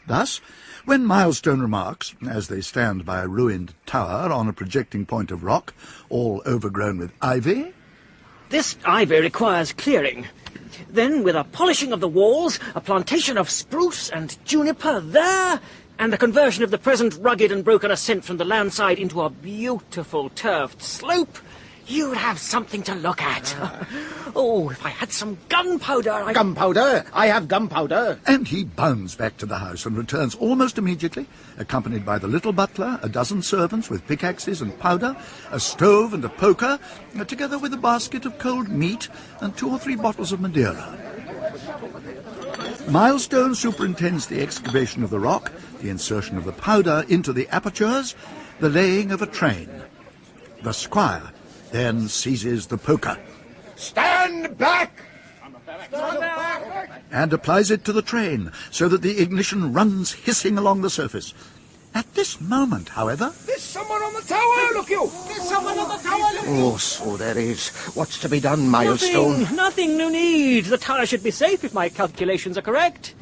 Thus, when Milestone remarks, as they stand by a ruined tower on a projecting point of rock, all overgrown with ivy... This ivy requires clearing. Then, with a polishing of the walls, a plantation of spruce and juniper there, and the conversion of the present rugged and broken ascent from the landside into a beautiful turfed slope, you'd have something to look at. Oh, if I had some gunpowder, Gunpowder? I have gunpowder. And he bounds back to the house and returns almost immediately, accompanied by the little butler, a dozen servants with pickaxes and powder, a stove and a poker, together with a basket of cold meat and 2 or 3 bottles of Madeira. Milestone superintends the excavation of the rock, the insertion of the powder into the apertures, the laying of a train. The squire then seizes the poker. Stand back! Stand back! And applies it to the train, so that the ignition runs hissing along the surface. At this moment, however... There's someone on the tower, look you! There's someone on the tower, look you! Oh, so there is. What's to be done, Milestone? Nothing, no need. The tower should be safe if my calculations are correct.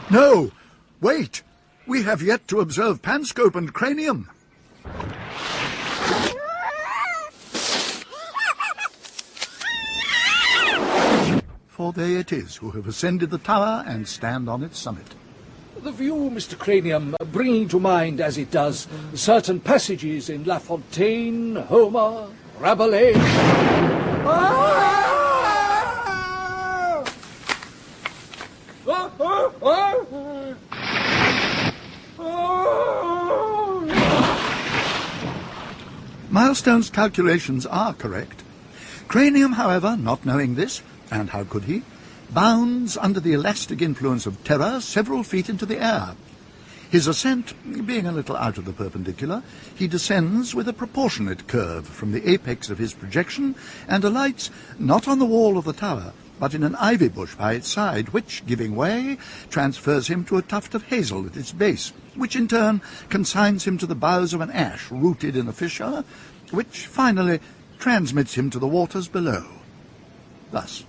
No! Wait! We have yet to observe Panscope and Cranium. For they it is who have ascended the tower and stand on its summit. The view, Mr Cranium, bringing to mind, as it does, certain passages in La Fontaine, Homer, Rabelais... Milestone's calculations are correct. Cranium, however, not knowing this, and how could he, bounds under the elastic influence of terror several feet into the air. His ascent being a little out of the perpendicular, he descends with a proportionate curve from the apex of his projection and alights not on the wall of the tower, but in an ivy bush by its side, which, giving way, transfers him to a tuft of hazel at its base, which in turn consigns him to the boughs of an ash rooted in a fissure, which finally transmits him to the waters below. Thus.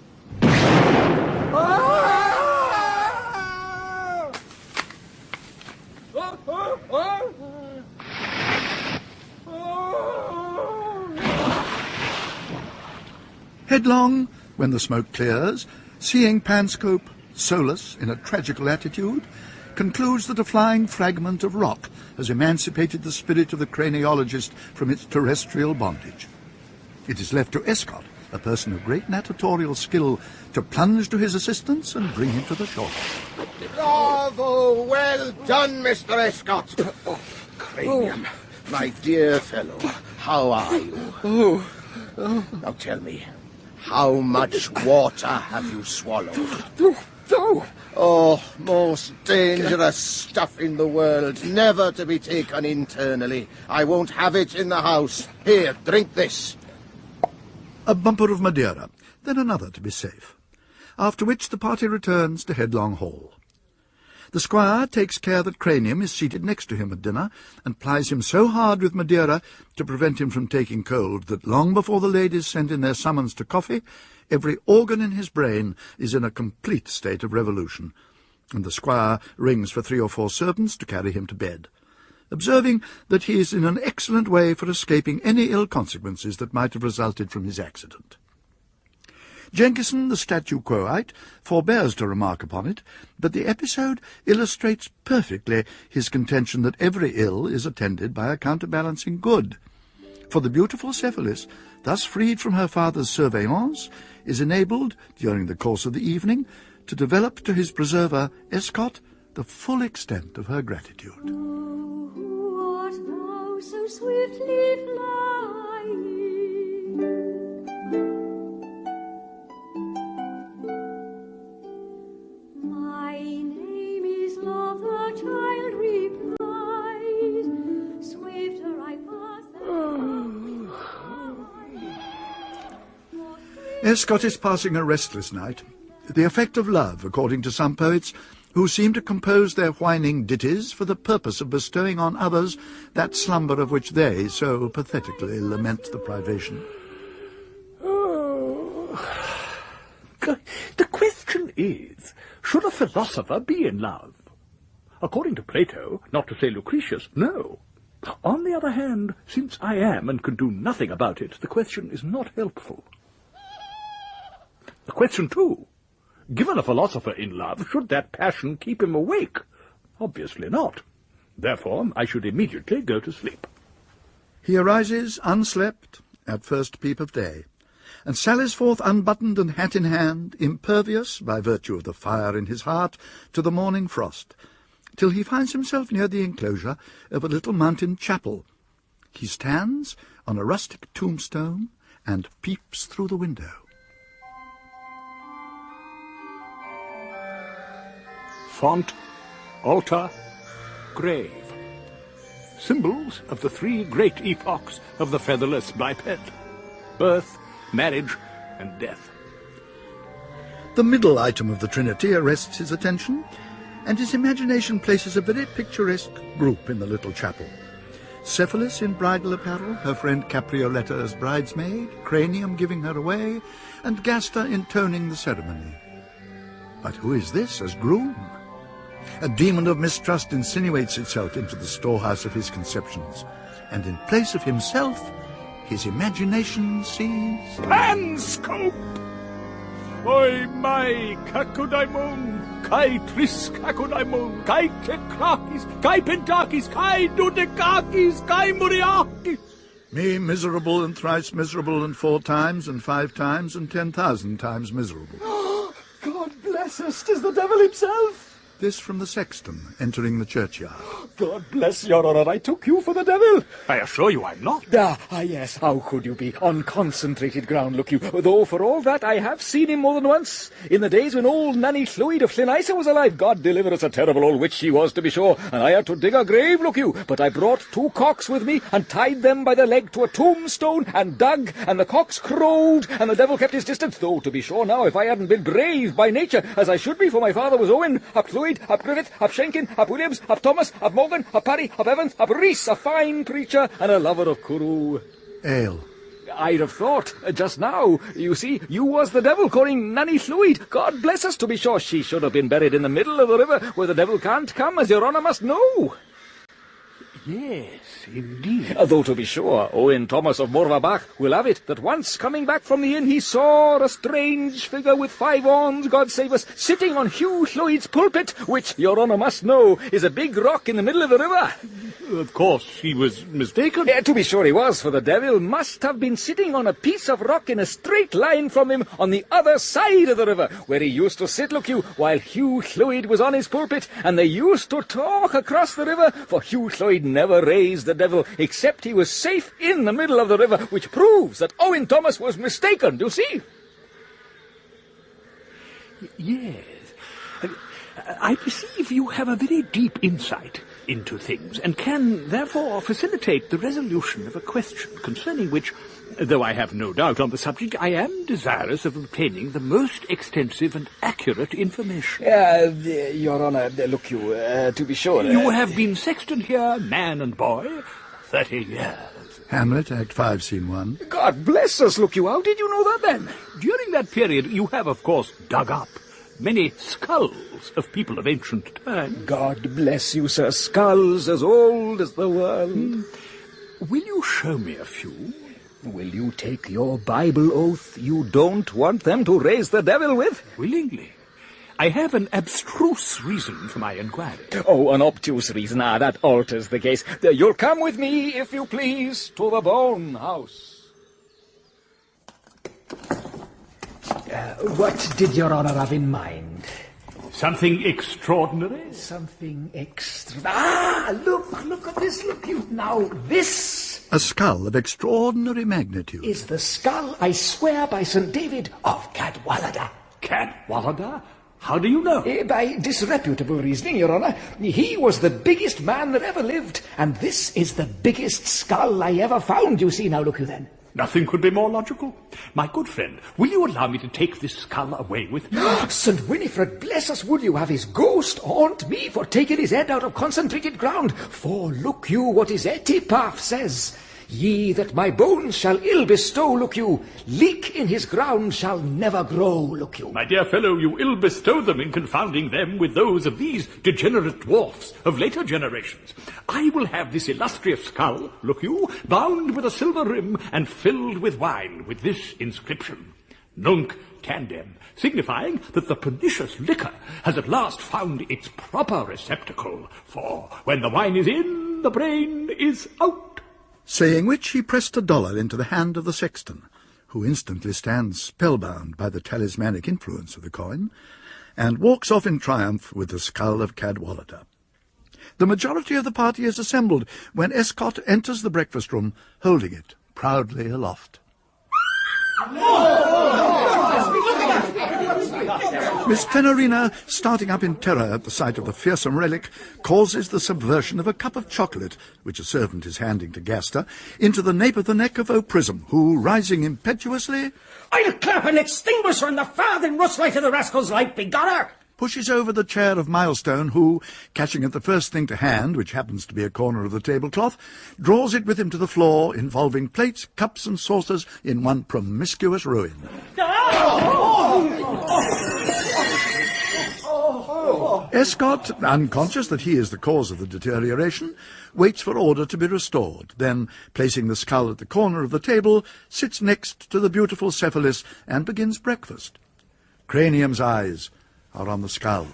Headlong, when the smoke clears, seeing Panscope solus in a tragical attitude, concludes that a flying fragment of rock has emancipated the spirit of the craniologist from its terrestrial bondage. It is left to Escott, a person of great natatorial skill, to plunge to his assistance and bring him to the shore. Bravo! Well done, Mr. Escott! Cranium, my dear fellow, how are you? Now tell me, how much water have you swallowed? Oh, most dangerous stuff in the world, never to be taken internally. I won't have it in the house. Here, drink this. A bumper of Madeira, then another to be safe, after which the party returns to Headlong Hall. The squire takes care that Cranium is seated next to him at dinner, and plies him so hard with Madeira to prevent him from taking cold that long before the ladies send in their summons to coffee, every organ in his brain is in a complete state of revolution, and the squire rings for 3 or 4 servants to carry him to bed, observing that he is in an excellent way for escaping any ill consequences that might have resulted from his accident. Jenkinson, the statu quoite, forbears to remark upon it, but the episode illustrates perfectly his contention that every ill is attended by a counterbalancing good. For the beautiful Cephalus, thus freed from her father's surveillance, is enabled, during the course of the evening, to develop to his preserver, Escott, the full extent of her gratitude. Oh, who art thou so swiftly flying? My name is Love, the child replied. Swifter I pass than Escott is passing a restless night, the effect of love, according to some poets, who seem to compose their whining ditties for the purpose of bestowing on others that slumber of which they so pathetically lament the privation. The question is, should a philosopher be in love? According to Plato, not to say Lucretius, no. On the other hand, since I am and can do nothing about it, the question is not helpful. The question, too, given a philosopher in love, should that passion keep him awake? Obviously not. Therefore, I should immediately go to sleep. He arises, unslept, at first peep of day, and sallies forth unbuttoned and hat in hand, impervious, by virtue of the fire in his heart, to the morning frost, till he finds himself near the enclosure of a little mountain chapel. He stands on a rustic tombstone and peeps through the window. Font, altar, grave. Symbols of the 3 great epochs of the featherless biped: birth, marriage, and death. The middle item of the Trinity arrests his attention, and his imagination places a very picturesque group in the little chapel. Cephalus in bridal apparel, her friend Caprioletta as bridesmaid, Cranium giving her away, and Gasta intoning the ceremony. But who is this as groom? A demon of mistrust insinuates itself into the storehouse of his conceptions, and in place of himself, his imagination sees... Panscope! Oi mai kakodaimon, kai tris kakodaimon, kai tekrakis, kai pentakis, kai dodekakis, kai muriakis. Me miserable and thrice miserable and 4 times and 5 times and 10,000 times miserable. God bless us, 'tis the devil himself. This from the sexton, entering the churchyard. God bless your honour, I took you for the devil. I assure you I'm not. Yes, how could you be? On concentrated ground, look you. Though for all that, I have seen him more than once. In the days when old Nanny Llwyd of Llyn Isa was alive, God deliver us, a terrible old witch she was, to be sure, and I had to dig a grave, look you. But I brought 2 cocks with me, and tied them by the leg to a tombstone, and dug, and the cocks crowed, and the devil kept his distance, though, to be sure now, if I hadn't been brave by nature, as I should be, for my father was Owen, ap Llwyd, ap Griffith, ap Shenkin, ap Williams, ap Thomas, ap Morgan, ap Parry, ap Evans, ap Rees, a fine preacher, and a lover of Cwrw. Ale. I'd have thought, just now, you see, you was the devil calling Nanny Llwyd. God bless us, to be sure, she should have been buried in the middle of the river, where the devil can't come, as your honour must know. Yes, indeed. Though, to be sure, Owen Thomas of Morvabach will have it that once coming back from the inn he saw a strange figure with 5 horns, God save us, sitting on Hugh Llwyd's pulpit, which, your honour must know, is a big rock in the middle of the river. Of course, he was mistaken. To be sure he was, for the devil must have been sitting on a piece of rock in a straight line from him on the other side of the river, where he used to sit, look you, while Hugh Llwyd was on his pulpit, and they used to talk across the river, for Hugh Llwyd never raised the devil, except he was safe in the middle of the river, which proves that Owen Thomas was mistaken, do you see? Yes. I perceive you have a very deep insight into things, and can therefore facilitate the resolution of a question concerning which, though I have no doubt on the subject, I am desirous of obtaining the most extensive and accurate information. Your honour, look you, to be sure... You have been sexton here, man and boy, 30 years. Hamlet, Act 5, Scene 1. God bless us, look you, how did you know that then? During that period, you have, of course, dug up many skulls of people of ancient times. God bless you, sir, skulls as old as the world. Will you show me a few? Will you take your Bible oath you don't want them to raise the devil with? Willingly. I have an abstruse reason for my inquiry. Oh, an obtuse reason. That alters the case. You'll come with me, if you please, to the Bone House. What did your honour have in mind? Something extraordinary? Something look at this, look you. Now, this... A skull of extraordinary magnitude. ...is the skull, I swear by St. David, of Cadwallader. Cadwallader? How do you know? By disreputable reasoning, your honour. He was the biggest man that ever lived, and this is the biggest skull I ever found, you see. Now, look you then. Nothing could be more logical. My good friend, will you allow me to take this skull away with me? St. Winifred, bless us, would you have his ghost haunt me for taking his head out of concentrated ground? For look you what his epitaph says. Ye that my bones shall ill bestow, look you, leak in his ground shall never grow, look you. My dear fellow, you ill bestow them in confounding them with those of these degenerate dwarfs of later generations. I will have this illustrious skull, look you, bound with a silver rim and filled with wine, with this inscription: Nunc tandem, signifying that the pernicious liquor has at last found its proper receptacle, for when the wine is in, the brain is out. Saying which, he pressed $1 into the hand of the sexton, who instantly stands spellbound by the talismanic influence of the coin, and walks off in triumph with the skull of Cadwallader. The majority of the party is assembled when Escott enters the breakfast room, holding it proudly aloft. Miss Tenorina, starting up in terror at the sight of the fearsome relic, causes the subversion of a cup of chocolate, which a servant is handing to Gaster, into the nape of the neck of O'Prism, who, rising impetuously... "I'll clap an extinguisher in the farthing rustlight of the rascal's light, begotter!" pushes over the chair of Milestone, who, catching at the first thing to hand, which happens to be a corner of the tablecloth, draws it with him to the floor, involving plates, cups and saucers in one promiscuous ruin. Escott, unconscious that he is the cause of the deterioration, waits for order to be restored, then, placing the skull at the corner of the table, sits next to the beautiful Cephalus and begins breakfast. Cranium's eyes are on the skull.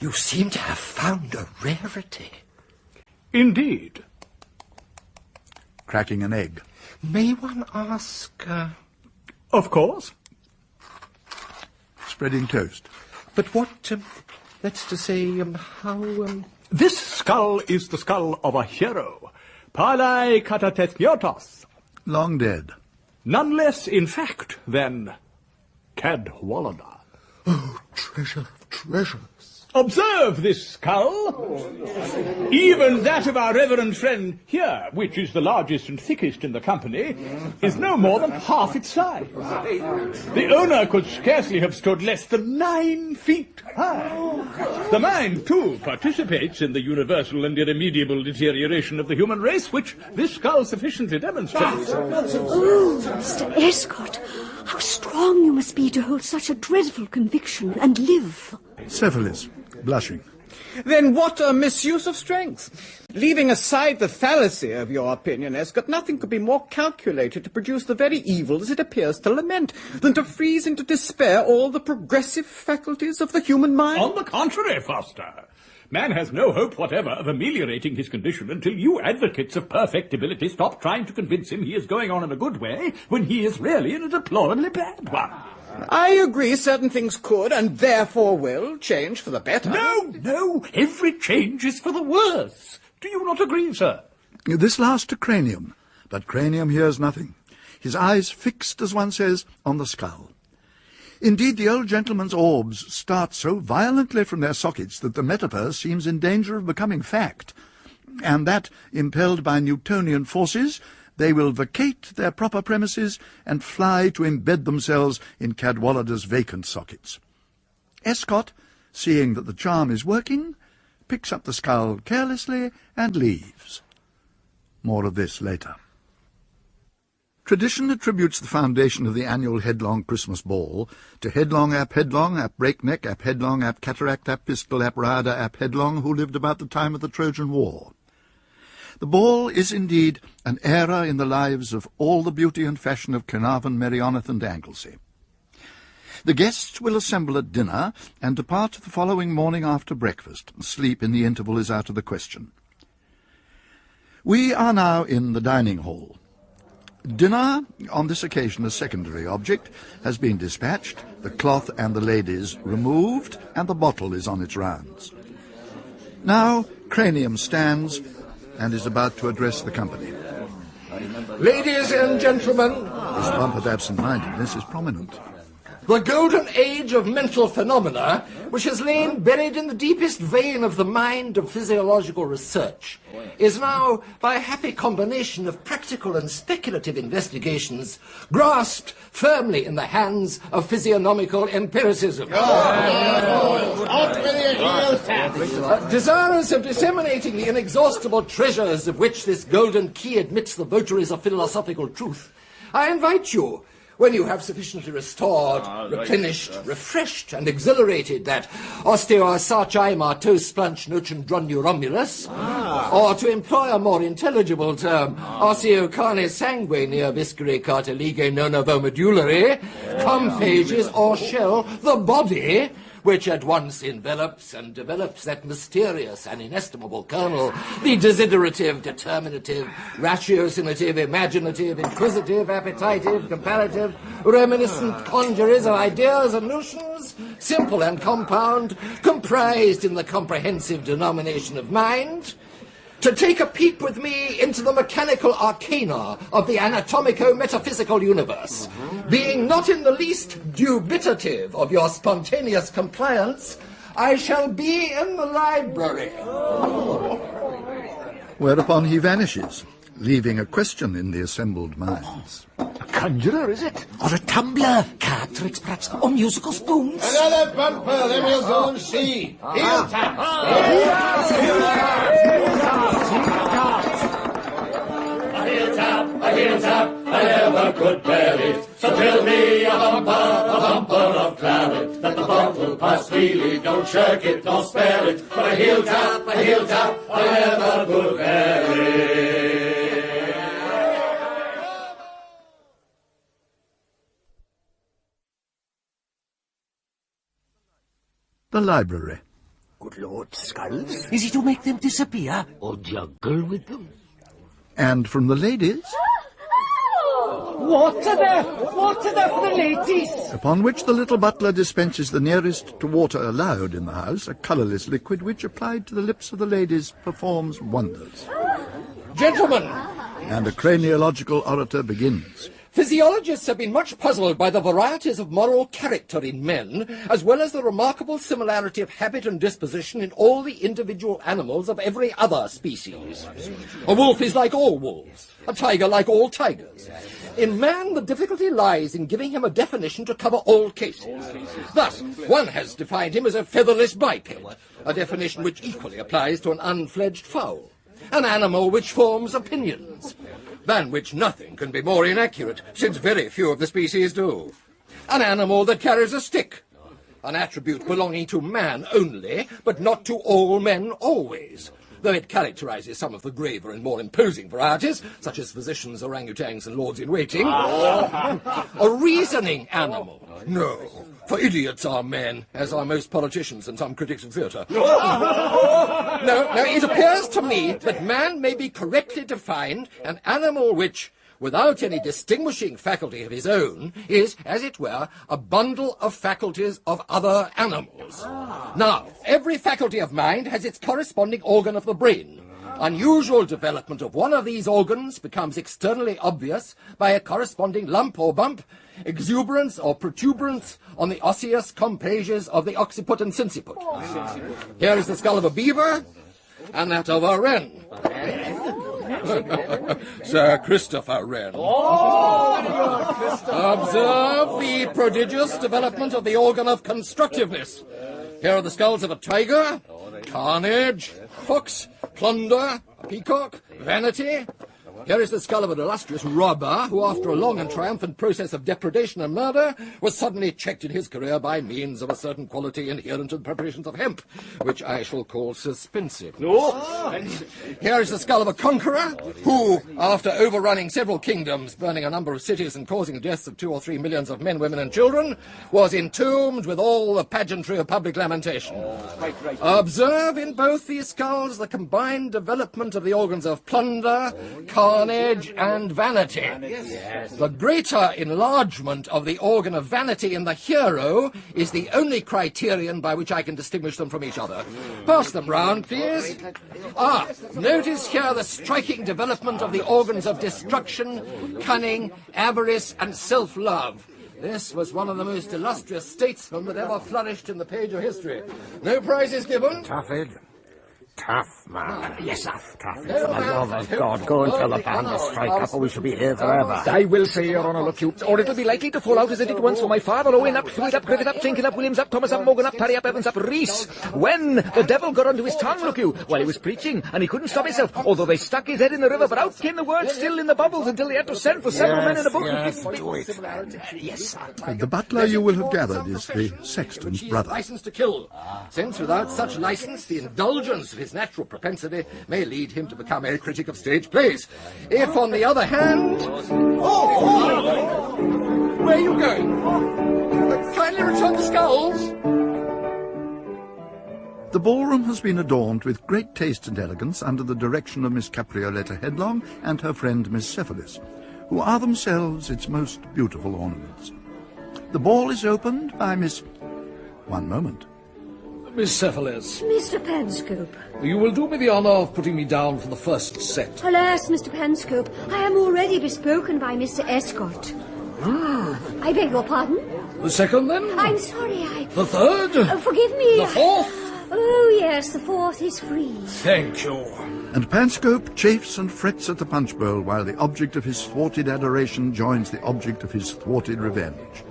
You seem to have found a rarity. Indeed. Cracking an egg. May one ask... Of course. Spreading toast. But what That's to say, This skull is the skull of a hero. Palai katatethiotos. Long dead. None less, in fact, than Cadwallader. Oh, treasure of treasures. Observe this skull. Even that of our reverend friend here, which is the largest and thickest in the company, is no more than half its size. The owner could scarcely have stood less than 9 feet high. The mind, too, participates in the universal and irremediable deterioration of the human race, which this skull sufficiently demonstrates. Oh, Mr. Escott, how strong you must be to hold such a dreadful conviction and live. Cephalus, blushing. Then what a misuse of strength! Leaving aside the fallacy of your opinion, Escott, nothing could be more calculated to produce the very evils it appears to lament than to freeze into despair all the progressive faculties of the human mind. On the contrary, Foster. Man has no hope whatever of ameliorating his condition until you advocates of perfectibility stop trying to convince him he is going on in a good way when he is really in a deplorably bad one. I agree certain things could, and therefore will, change for the better. No, every change is for the worse. Do you not agree, sir? This last to Cranium, but Cranium hears nothing. His eyes fixed, as one says, on the skull. Indeed, the old gentleman's orbs start so violently from their sockets that the metaverse seems in danger of becoming fact, and that, impelled by Newtonian forces, they will vacate their proper premises and fly to embed themselves in Cadwallader's vacant sockets. Escott, seeing that the charm is working, picks up the skull carelessly and leaves. More of this later. Tradition attributes the foundation of the annual Headlong Christmas Ball to Headlong ap Breakneck ap Headlong ap Cataract ap Pistol ap Rider ap Headlong, who lived about the time of the Trojan War. The ball is indeed an era in the lives of all the beauty and fashion of Carnarvon, Merioneth, and Anglesey. The guests will assemble at dinner and depart the following morning after breakfast. Sleep in the interval is out of the question. We are now in the dining hall. Dinner, on this occasion a secondary object, has been dispatched, the cloth and the ladies removed, and the bottle is on its rounds. Now Cranium stands and is about to address the company. Ladies and gentlemen, his bump of absent-mindedness is prominent. The golden age of mental phenomena, which has lain buried in the deepest vein of the mind of physiological research, is now, by a happy combination of practical and speculative investigations, grasped firmly in the hands of physiognomical empiricism. Desirous of disseminating the inexhaustible treasures of which this golden key admits the votaries of philosophical truth, I invite you, when you have sufficiently restored, replenished, refreshed, and exhilarated that osteo sarchai martos splunch nocem dronu Romulus, or to employ a more intelligible term, osseo carne sangue neo viscere cartilige nonovo medullary, comphages or shell, the body, which at once envelops and develops that mysterious and inestimable kernel, the desiderative, determinative, ratiocinative, imaginative, inquisitive, appetitive, comparative, reminiscent conjurers of ideas and notions, simple and compound, comprised in the comprehensive denomination of mind, to take a peep with me into the mechanical arcana of the anatomico-metaphysical universe. Being not in the least dubitative of your spontaneous compliance, I shall be in the library. Whereupon he vanishes, leaving a question in the assembled minds. A conjurer, is it? Or a tumbler, card tricks, perhaps, or musical spoons? Another bumper, then we'll go and see. Heel tap! A heel tap, I never could bear it. So fill me a bumper of claret, that the bottle pass freely, don't shirk it nor spare it. But a heel tap, I never could bear it. The library. Good Lord, skulls? Is he to make them disappear? Or juggle with them? And from the ladies... Water there! Water there for the ladies! Upon which the little butler dispenses the nearest to water allowed in the house, a colourless liquid which, applied to the lips of the ladies, performs wonders. Gentlemen! And a craniological orator begins. Physiologists have been much puzzled by the varieties of moral character in men, as well as the remarkable similarity of habit and disposition in all the individual animals of every other species. A wolf is like all wolves, a tiger like all tigers. In man, the difficulty lies in giving him a definition to cover all cases. Thus, one has defined him as a featherless biped, a definition which equally applies to an unfledged fowl, an animal which forms opinions, than which nothing can be more inaccurate, since very few of the species do. An animal that carries a stick, an attribute belonging to man only, but not to all men always, though it characterizes some of the graver and more imposing varieties, such as physicians, orangutans, and lords-in-waiting. A reasoning animal. No, for idiots are men, as are most politicians and some critics of theatre. No, it appears to me that man may be correctly defined an animal which, without any distinguishing faculty of his own, is, as it were, a bundle of faculties of other animals. Now, every faculty of mind has its corresponding organ of the brain. Unusual development of one of these organs becomes externally obvious by a corresponding lump or bump, exuberance or protuberance on the osseous compages of the occiput and sinciput. Here is the skull of a beaver, and that of a wren. Sir Christopher Wren. Observe the prodigious development of the organ of constructiveness. Here are the skulls of a tiger, carnage, fox, plunder, a peacock, vanity. Here is the skull of an illustrious robber who, after a long and triumphant process of depredation and murder, was suddenly checked in his career by means of a certain quality inherent to the preparations of hemp, which I shall call suspensive. Here is the skull of a conqueror who, after overrunning several kingdoms, burning a number of cities and causing the deaths of 2 or 3 millions of men, women and children, was entombed with all the pageantry of public lamentation. Observe in both these skulls the combined development of the organs of plunder, carnage, and vanity. The greater enlargement of the organ of vanity in the hero is the only criterion by which I can distinguish them from each other. Pass them round, please. Notice here the striking development of the organs of destruction, cunning, avarice, and self-love. This was one of the most illustrious statesmen that ever flourished in the page of history. No prizes given. Tuffed. Tough, man. Yes, sir. Tough. For the love of God, go and tell the band to strike up or we shall be here forever. I will say, Your Honour, look you, or it'll be likely to fall out as it did once for my father, Owen up, Hewitt up, Griffith up, Jenkins up, Williams up, Thomas up, Morgan up, Parry up, Evans up, Rees. When the devil got onto his tongue, look you, while he was preaching, and he couldn't stop himself, although they stuck his head in the river, but out came the word still in the bubbles until they had to send for several men in a boat. Yes, sir. The butler, you will have gathered, is the sexton's brother. License to kill, since without such license, the indulgence of his natural propensity may lead him to become a critic of stage plays. If, on the other hand... Where are you going? Kindly return the skulls. The ballroom has been adorned with great taste and elegance under the direction of Miss Caprioletta Headlong and her friend Miss Cephalus, who are themselves its most beautiful ornaments. The ball is opened by Miss... One moment. Miss Cephalus. Mr. Penscope. You will do me the honour of putting me down for the first set. Alas, Mr. Penscope, I am already bespoken by Mr. Escott. I beg your pardon? The second, then? I'm sorry, The third? Forgive me. The fourth? Oh, yes, the fourth is free. Thank you. And Penscope chafes and frets at the punch bowl while the object of his thwarted adoration joins the object of his thwarted revenge.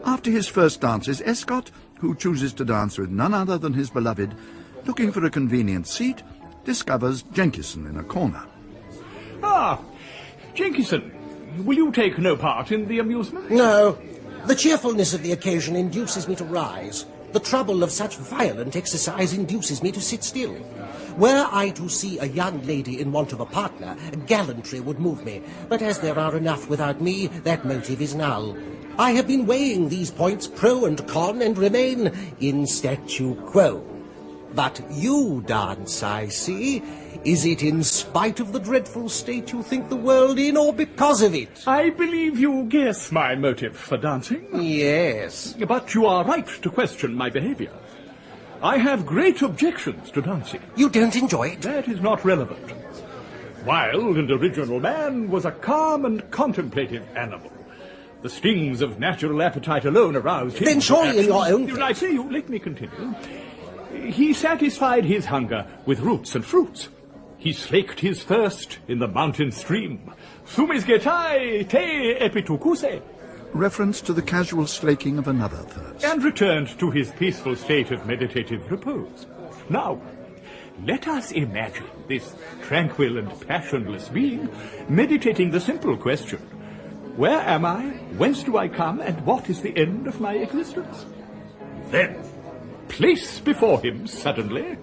After his first dances, Escott, who chooses to dance with none other than his beloved, looking for a convenient seat, discovers Jenkinson in a corner. Jenkinson, will you take no part in the amusement? No. The cheerfulness of the occasion induces me to rise. The trouble of such violent exercise induces me to sit still. Were I to see a young lady in want of a partner, gallantry would move me, but as there are enough without me, that motive is null. I have been weighing these points pro and con and remain in statu quo. But you dance, I see. Is it in spite of the dreadful state you think the world in, or because of it? I believe you guess my motive for dancing. Yes. But you are right to question my behavior. I have great objections to dancing. You don't enjoy it? That is not relevant. Wild and original man was a calm and contemplative animal. The stings of natural appetite alone aroused him. Then surely in your own... I say you, let me continue. He satisfied his hunger with roots and fruits. He slaked his thirst in the mountain stream. Sumisgetai te epitukuse. Reference to the casual slaking of another thirst. And returned to his peaceful state of meditative repose. Now, let us imagine this tranquil and passionless being meditating the simple question: where am I, whence do I come, and what is the end of my existence? Then, place before him suddenly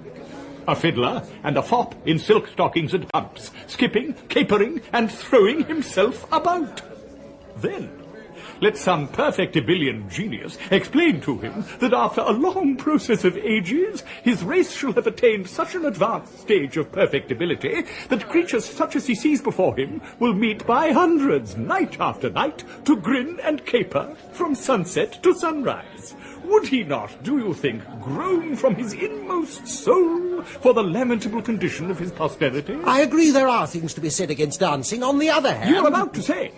a fiddler and a fop in silk stockings and pumps, skipping, capering, and throwing himself about. Then, let some perfectibilian genius explain to him that after a long process of ages, his race shall have attained such an advanced stage of perfectibility that creatures such as he sees before him will meet by hundreds, night after night, to grin and caper from sunset to sunrise. Would he not, do you think, groan from his inmost soul for the lamentable condition of his posterity? I agree there are things to be said against dancing. On the other hand... You are about to say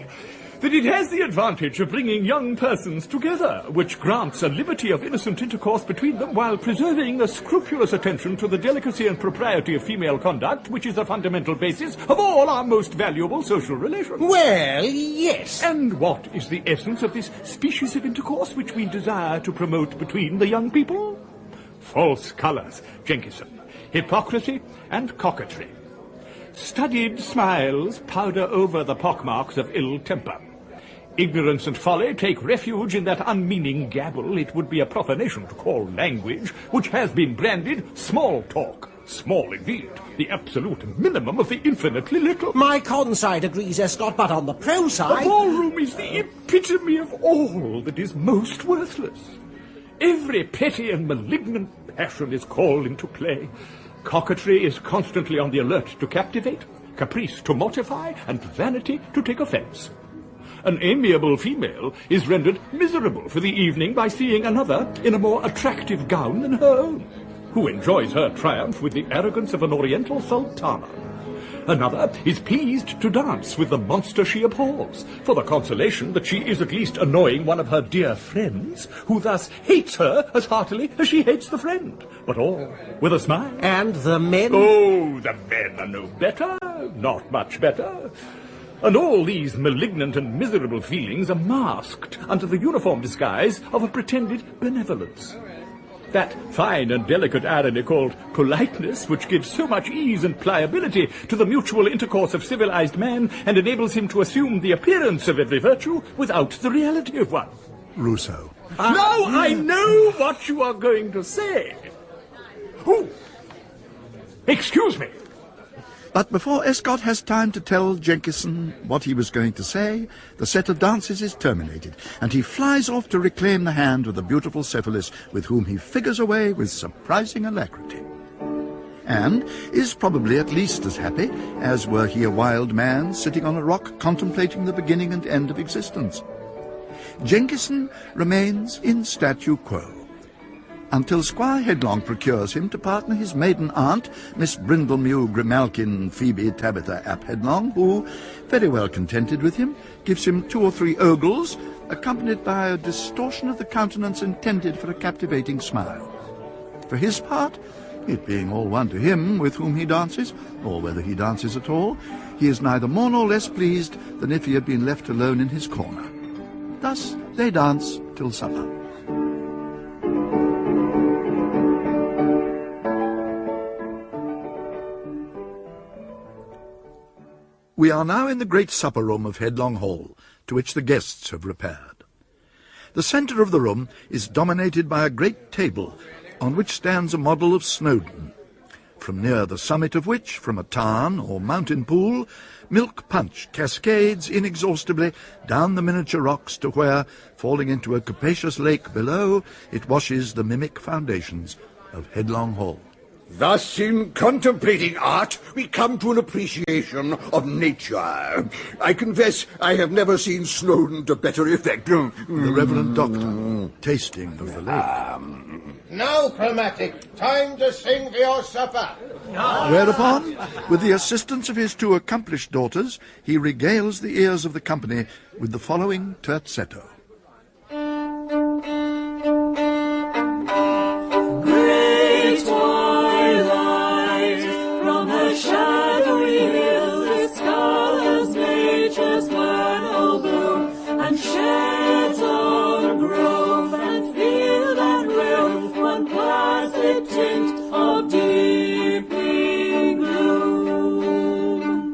that it has the advantage of bringing young persons together, which grants a liberty of innocent intercourse between them while preserving a scrupulous attention to the delicacy and propriety of female conduct, which is the fundamental basis of all our most valuable social relations. Well, yes. And what is the essence of this species of intercourse which we desire to promote between the young people? False colours, Jenkinson, hypocrisy and coquetry. Studied smiles powder over the pockmarks of ill temper. Ignorance and folly take refuge in that unmeaning gabble it would be a profanation to call language, which has been branded small talk. Small indeed, the absolute minimum of the infinitely little. My con side agrees, Escott, but on the pro side... The ballroom is the epitome of all that is most worthless. Every petty and malignant passion is called into play. Coquetry is constantly on the alert to captivate, caprice to mortify, and vanity to take offence. An amiable female is rendered miserable for the evening by seeing another in a more attractive gown than her own, who enjoys her triumph with the arrogance of an oriental sultana. Another is pleased to dance with the monster she abhors, for the consolation that she is at least annoying one of her dear friends, who thus hates her as heartily as she hates the friend, but all with a smile. And the men? Oh, the men are no better, not much better. And all these malignant and miserable feelings are masked under the uniform disguise of a pretended benevolence. That fine and delicate irony called politeness, which gives so much ease and pliability to the mutual intercourse of civilized man and enables him to assume the appearance of every virtue without the reality of one. Rousseau. Now I know what you are going to say. Oh, excuse me. But before Escott has time to tell Jenkinson what he was going to say, the set of dances is terminated, and he flies off to reclaim the hand of the beautiful Cephalus, with whom he figures away with surprising alacrity. And is probably at least as happy as were he a wild man sitting on a rock contemplating the beginning and end of existence. Jenkinson remains in statu quo, until Squire Headlong procures him to partner his maiden aunt, Miss Brindlemew Grimalkin Phoebe Tabitha ap Headlong, who, very well contented with him, gives him 2 or 3 ogles, accompanied by a distortion of the countenance intended for a captivating smile. For his part, it being all one to him with whom he dances, or whether he dances at all, he is neither more nor less pleased than if he had been left alone in his corner. Thus they dance till supper. We are now in the great supper-room of Headlong Hall, to which the guests have repaired. The centre of the room is dominated by a great table, on which stands a model of Snowdon, from near the summit of which, from a tarn or mountain pool, milk punch cascades inexhaustibly down the miniature rocks to where, falling into a capacious lake below, it washes the mimic foundations of Headlong Hall. Thus, in contemplating art, we come to an appreciation of nature. I confess I have never seen Snowdon to better effect. The Reverend Doctor, tasting of the lake. Now, Chromatic, time to sing for your supper. Whereupon, with the assistance of his two accomplished daughters, he regales the ears of the company with the following terzetto. Great twilight, from her shadowy hill, this colours nature's vernal bloom, and sheds on grove and field and rill one placid tint of deepening gloom.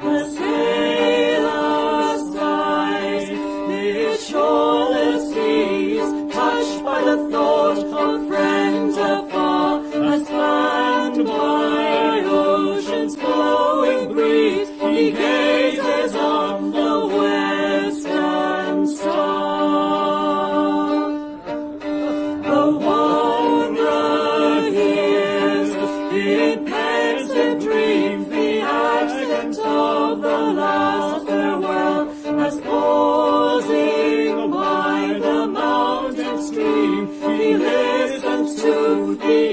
The sailor sighs, mid shoreless seas, touched by the thought of friends afar, as fanned by ocean's flowing breeze, he gazes on the western star. The wanderer hears in pensive dreams the accent of the last farewell, as pausing by the mountain stream, he listens to the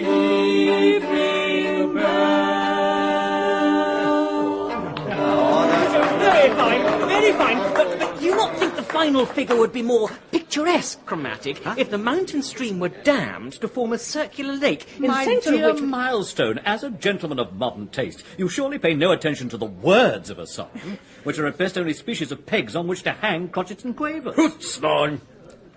evening bell. Very fine, very fine. But do you not think the final figure would be more picturesque, Chromatic, if the mountain stream were dammed to form a circular lake in the My centre dear of which... Milestone, as a gentleman of modern taste, you surely pay no attention to the words of a song, which are at best only species of pegs on which to hang crotchets and quavers. Hootsman!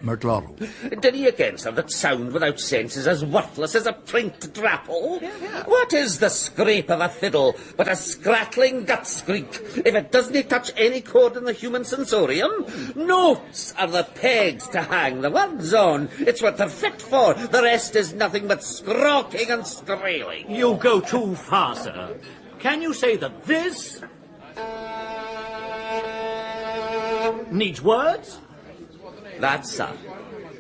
McLaurel. Did he again sound that sound without sense is as worthless as a prinked drapple? What is the scrape of a fiddle but a scrattling gut screek if it doesn't touch any chord in the human sensorium? Notes are the pegs to hang the words on. It's what they're fit for. The rest is nothing but scrawking and squealing. You go too far, sir. Can you say that this needs words? That, sir,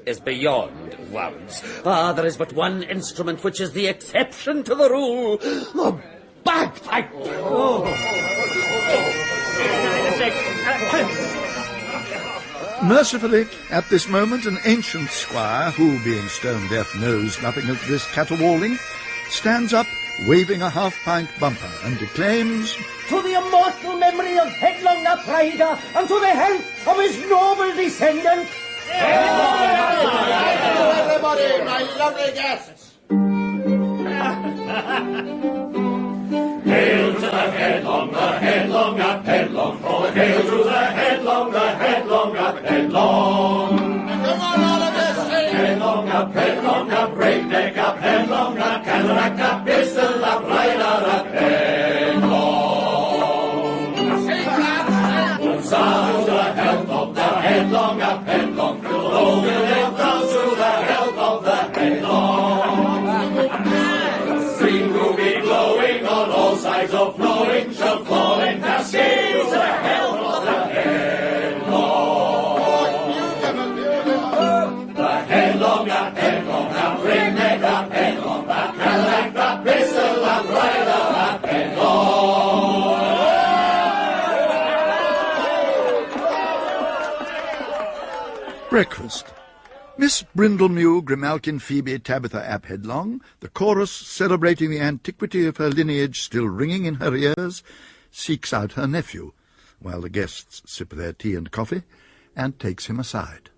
is beyond words. Ah, there is but one instrument which is the exception to the rule. The bagpipe! Mercifully, at this moment, an ancient squire, who, being stone-deaf, knows nothing of this caterwauling, stands up, waving a half-pint bumper, and declaims, "To the immortal memory of Headlong the Rider, and to the health of his noble descendant." Everybody, my lovely guests. Hail to the headlong, up headlong. Oh, hail to the headlong, up headlong. Come on, all of us, sing. Headlong, up, breakneck, up headlong, up cataract, up pistol, up rider, up headlong. Sing that. Huzzah to the health of the headlong, up headlong. Oh, we'll live down to the health of the headlong. Stream ruby glowing on all sides of flowing, shall fall in cascades to the health of the headlong. The headlong, up, breakneck, up cataract, up pistol, up rider, up headlong. breakfast. Miss Brindlemew, Grimalkin, Phoebe, Tabitha ap Headlong, the chorus celebrating the antiquity of her lineage still ringing in her ears, seeks out her nephew, while the guests sip their tea and coffee, and takes him aside.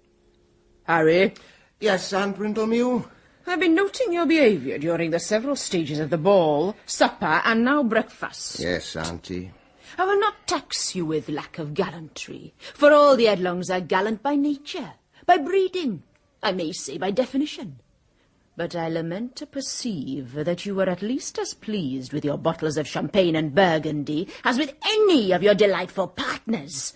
Harry? Yes, Aunt Brindlemew? I've been noting your behaviour during the several stages of the ball, supper, and now breakfast. Yes, Auntie. I will not tax you with lack of gallantry, for all the Headlongs are gallant by nature, by breeding, I may say by definition. But I lament to perceive that you were at least as pleased with your bottles of champagne and Burgundy as with any of your delightful partners.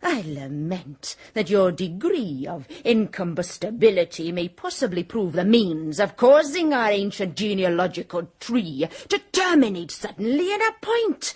I lament that your degree of incombustibility may possibly prove the means of causing our ancient genealogical tree to terminate suddenly in a point.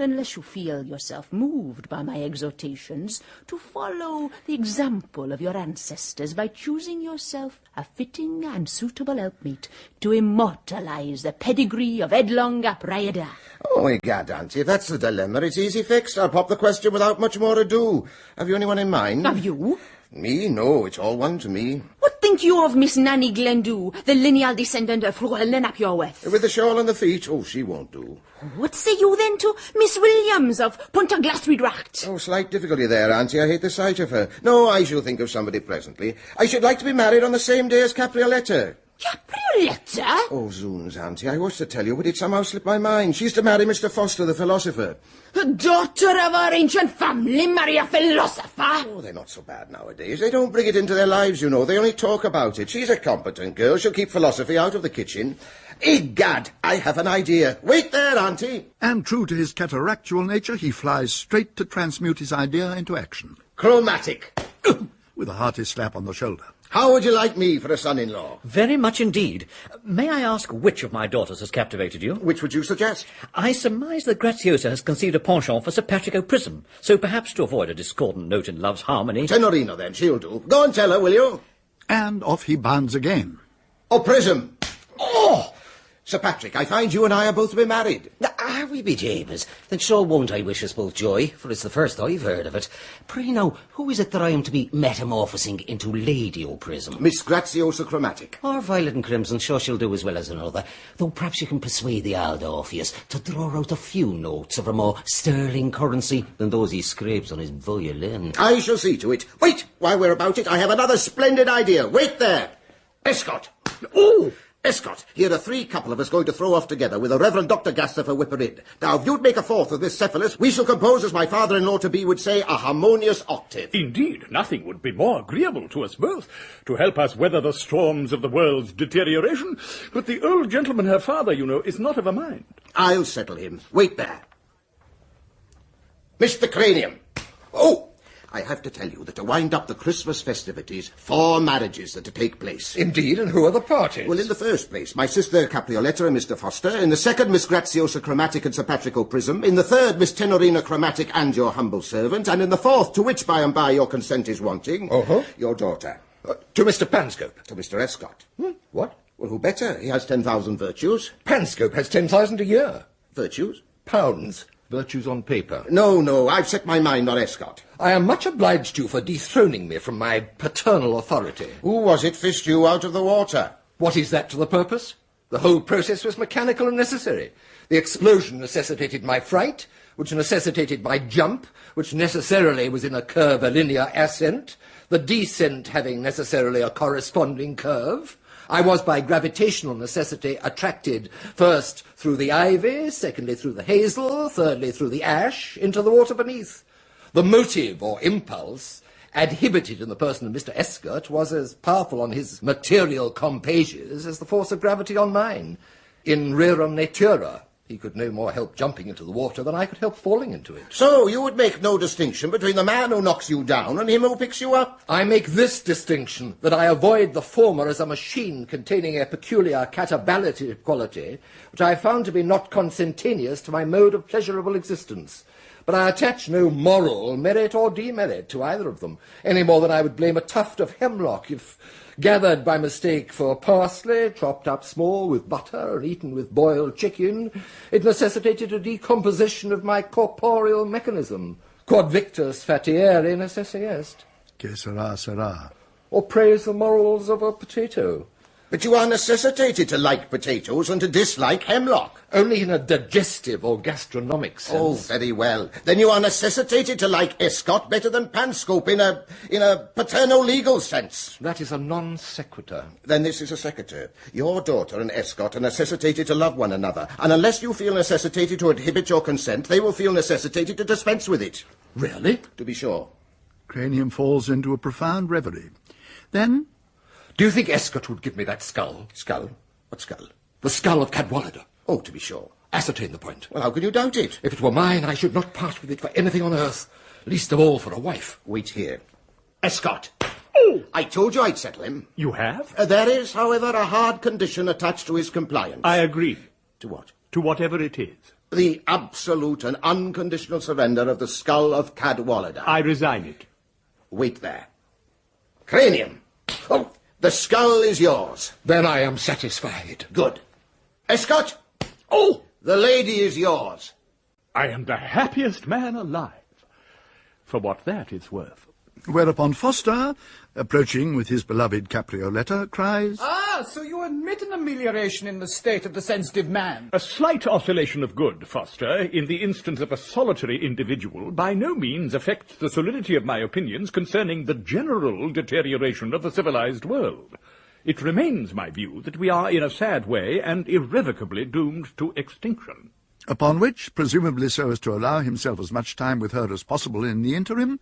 unless you feel yourself moved by my exhortations to follow the example of your ancestors by choosing yourself a fitting and suitable helpmeet to immortalize the pedigree of Headlong ap Rhaeadr. Oh, egad, Auntie, if that's the dilemma, it's easy fixed. I'll pop the question without much more ado. Have you anyone in mind? Have you? Me? No, it's all one to me. What think you of Miss Nanny Glendu, the lineal descendant of Llewellyn ap Iorwerth? With the shawl on the feet? Oh, she won't do. What say you then to Miss Williams of Pontaglasridracht? Oh, slight difficulty there, Auntie. I hate the sight of her. No, I shall think of somebody presently. I should like to be married on the same day as Caprioletta. Caprioletta? Oh, zoons, Auntie, I was to tell you, but it somehow slipped my mind. She's to marry Mr Foster, the philosopher. The daughter of our ancient family marry a philosopher? Oh, they're not so bad nowadays. They don't bring it into their lives, you know. They only talk about it. She's a competent girl. She'll keep philosophy out of the kitchen. Egad, I have an idea. Wait there, Auntie. And true to his cataractual nature, he flies straight to transmute his idea into action. Chromatic. With a hearty slap on the shoulder. How would you like me for a son-in-law? Very much indeed. May I ask which of my daughters has captivated you? Which would you suggest? I surmise that Graziosa has conceived a penchant for Sir Patrick O'Prism, so perhaps to avoid a discordant note in love's harmony... Tenorina, then, she'll do. Go and tell her, will you? And off he bounds again. O'Prism! Oh! Sir Patrick, I find you and I are both to be married. Are we be James? Then sure won't I wish us both joy, for it's the first I've heard of it. Pray now, who is it that I am to be metamorphosing into Lady O'Prism? Miss Graziosa Chromatic. Or Violet and Crimson, sure she'll do as well as another. Though perhaps you can persuade the Aldorpheus to draw out a few notes of a more sterling currency than those he scrapes on his violin. I shall see to it. Wait, while we're about it, I have another splendid idea. Wait there. Escort. Oh! Escort, here are 3 couple of us going to throw off together with the Reverend Dr. Gaster for Whipperid. Now, if you'd make a fourth of this cephalus, we shall compose, as my father-in-law-to-be would say, a harmonious octave. Indeed, nothing would be more agreeable to us both, to help us weather the storms of the world's deterioration. But the old gentleman, her father, you know, is not of a mind. I'll settle him. Wait there. Mr Cranium. Oh! I have to tell you that to wind up the Christmas festivities, 4 marriages are to take place. Indeed, and who are the parties? Well, in the first place, my sister Caprioletta and Mr Foster. In the second, Miss Graziosa Chromatic and Sir Patrick O'Prism. In the third, Miss Tenorina Chromatic and your humble servant. And in the fourth, to which by and by your consent is wanting, your daughter. To Mr Panscope. To Mr Escott. What? Well, who better? He has 10,000 virtues. Panscope has 10,000 a year. Virtues? Pounds. Virtues on paper. No, I've set my mind on Escott. I am much obliged to you for dethroning me from my paternal authority. Who was it fished you out of the water? What is that to the purpose? The whole process was mechanical and necessary. The explosion necessitated my fright, which necessitated my jump, which necessarily was in a curvilinear ascent, the descent having necessarily a corresponding curve. I was by gravitational necessity attracted first through the ivy, secondly through the hazel, thirdly through the ash, into the water beneath. The motive or impulse adhibited in the person of Mr Escott was as powerful on his material compages as the force of gravity on mine. In rerum natura, he could no more help jumping into the water than I could help falling into it. So you would make no distinction between the man who knocks you down and him who picks you up? I make this distinction, that I avoid the former as a machine containing a peculiar catabality quality, which I found to be not consentaneous to my mode of pleasurable existence. But I attach no moral merit or demerit to either of them, any more than I would blame a tuft of hemlock if, gathered by mistake for parsley, chopped up small with butter and eaten with boiled chicken, it necessitated a decomposition of my corporeal mechanism. Quod victus fatiere necesse est. Que sera, sera. Or praise the morals of a potato. But you are necessitated to like potatoes and to dislike hemlock. Only in a digestive or gastronomic sense. Oh, very well. Then you are necessitated to like Escott better than Panscope in a paternal-legal sense. That is a non sequitur. Then this is a sequitur. Your daughter and Escott are necessitated to love one another, and unless you feel necessitated to inhibit your consent, they will feel necessitated to dispense with it. Really? To be sure. Cranium falls into a profound reverie. Then... Do you think Escott would give me that skull? Skull? What skull? The skull of Cadwallader. Oh, to be sure. Ascertain the point. Well, how can you doubt it? If it were mine, I should not part with it for anything on earth, least of all for a wife. Wait here. Escott! Oh! I told you I'd settle him. You have? There is, however, a hard condition attached to his compliance. I agree. To what? To whatever it is. The absolute and unconditional surrender of the skull of Cadwallader. I resign it. Wait there. Cranium. Oh, the skull is yours. Then I am satisfied. Good. Escott. Oh, the lady is yours. I am the happiest man alive, for what that is worth. Whereupon Foster, approaching with his beloved caprioletta, cries, "Ah, so you admit an amelioration in the state of the sensitive man?" A slight oscillation of good, Foster, in the instance of a solitary individual, by no means affects the solidity of my opinions concerning the general deterioration of the civilized world. It remains my view that we are in a sad way and irrevocably doomed to extinction. Upon which, presumably so as to allow himself as much time with her as possible in the interim,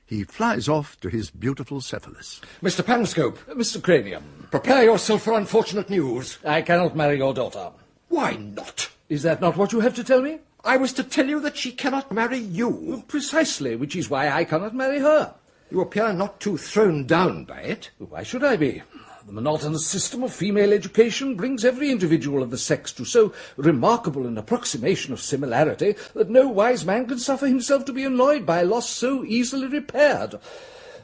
he flies off to his beautiful Cephalus. Mr. Panscope. Mr. Cranium. Prepare yourself for unfortunate news. I cannot marry your daughter. Why not? Is that not what you have to tell me? I was to tell you that she cannot marry you. Precisely, which is why I cannot marry her. You appear not too thrown down by it. Why should I be? The monotonous system of female education brings every individual of the sex to so remarkable an approximation of similarity that no wise man can suffer himself to be annoyed by a loss so easily repaired.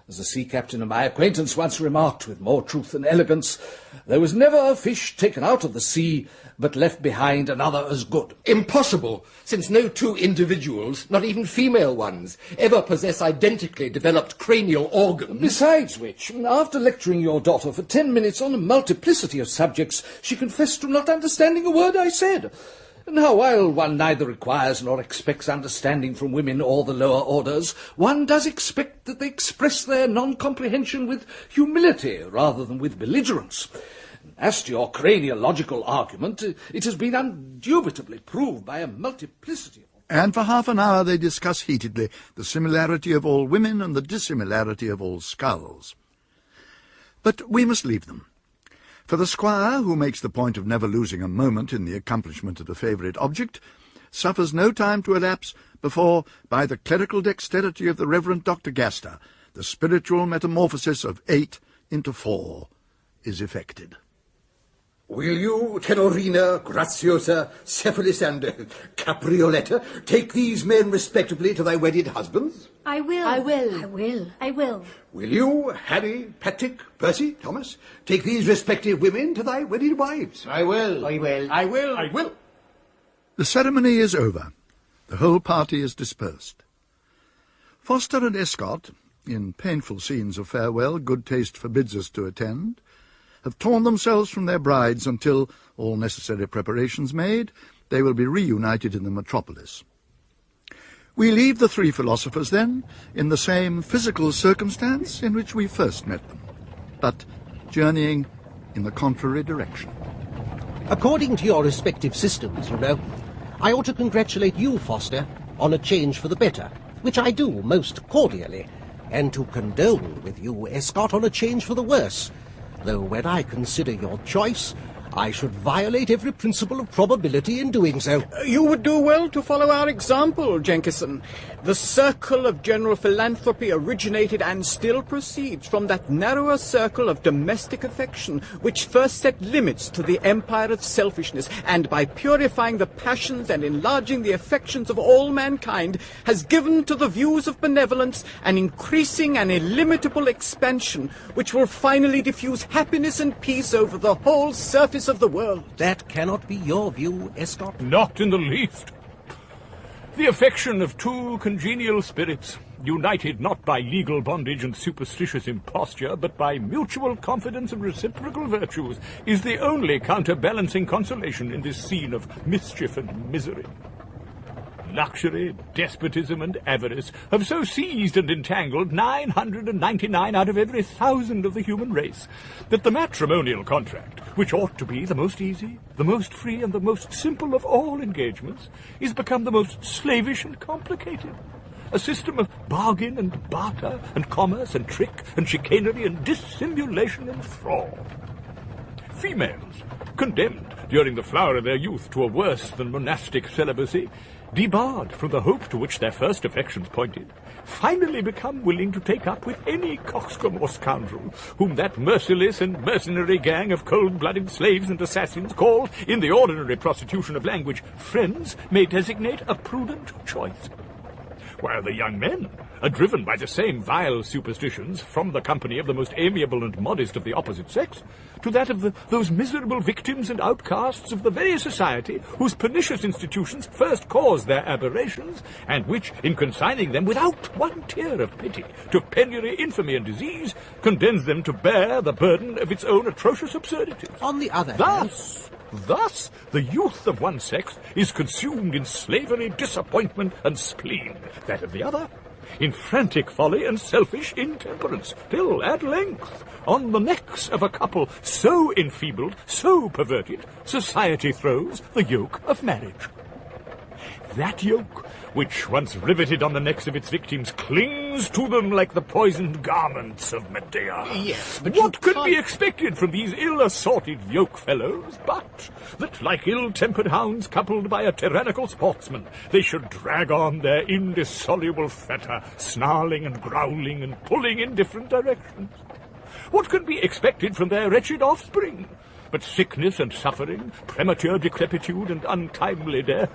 As a sea captain of my acquaintance once remarked with more truth than elegance, there was never a fish taken out of the sea but left behind another as good. Impossible, since no two individuals, not even female ones, ever possess identically developed cranial organs. Besides which, after lecturing your daughter for 10 minutes on a multiplicity of subjects, she confessed to not understanding a word I said. Now, while one neither requires nor expects understanding from women or the lower orders, one does expect that they express their non-comprehension with humility rather than with belligerence. As to your craniological argument, it has been undubitably proved by a multiplicity of... And for half an hour they discuss heatedly the similarity of all women and the dissimilarity of all skulls. But we must leave them. For the squire, who makes the point of never losing a moment in the accomplishment of a favourite object, suffers no time to elapse before, by the clerical dexterity of the Reverend Dr. Gaster, the spiritual metamorphosis of 8 into 4 is effected. Will you, Tenorina, Graziosa, Cephalus, and Caprioletta, take these men respectively to thy wedded husbands? I will. I will. I will. I will. Will you, Harry, Patrick, Percy, Thomas, take these respective women to thy wedded wives? I will. I will. I will. I will. The ceremony is over. The whole party is dispersed. Foster and Escott, in painful scenes of farewell good taste forbids us to attend, have torn themselves from their brides until, all necessary preparations made, they will be reunited in the metropolis. We leave the three philosophers, then, in the same physical circumstance in which we first met them, but journeying in the contrary direction. According to your respective systems, you know, I ought to congratulate you, Foster, on a change for the better, which I do most cordially, and to condole with you, Escott, on a change for the worse, though when I consider your choice, I should violate every principle of probability in doing so. You would do well to follow our example, Jenkinson. The circle of general philanthropy originated and still proceeds from that narrower circle of domestic affection which first set limits to the empire of selfishness, and by purifying the passions and enlarging the affections of all mankind, has given to the views of benevolence an increasing and illimitable expansion, which will finally diffuse happiness and peace over the whole surface of the world. That cannot be your view, Escott. Not in the least. The affection of two congenial spirits, united not by legal bondage and superstitious imposture, but by mutual confidence and reciprocal virtues, is the only counterbalancing consolation in this scene of mischief and misery. Luxury, despotism, and avarice have so seized and entangled 999 out of every 1,000 of the human race, that the matrimonial contract, which ought to be the most easy, the most free, and the most simple of all engagements, is become the most slavish and complicated. A system of bargain and barter, and commerce and trick, and chicanery, and dissimulation and fraud. females, condemned during the flower of their youth to a worse than monastic celibacy, debarred from the hope to which their first affections pointed, finally become willing to take up with any coxcomb or scoundrel whom that merciless and mercenary gang of cold-blooded slaves and assassins called, in the ordinary prostitution of language, friends, may designate a prudent choice. While the young men are driven by the same vile superstitions from the company of the most amiable and modest of the opposite sex to that of those miserable victims and outcasts of the very society whose pernicious institutions first cause their aberrations, and which, in consigning them without one tear of pity to penury, infamy, and disease, condemns them to bear the burden of its own atrocious absurdities. On the other hand... Thus, the youth of one sex is consumed in slavery, disappointment, and spleen. That of the other, in frantic folly and selfish intemperance, till at length, on the necks of a couple so enfeebled, so perverted, society throws the yoke of marriage. That yoke, which, once riveted on the necks of its victims, clings to them like the poisoned garments of Medea. Yes, but what could be expected from these ill-assorted yoke-fellows, but that, like ill-tempered hounds coupled by a tyrannical sportsman, they should drag on their indissoluble fetter, snarling and growling and pulling in different directions? What could be expected from their wretched offspring, but sickness and suffering, premature decrepitude and untimely death?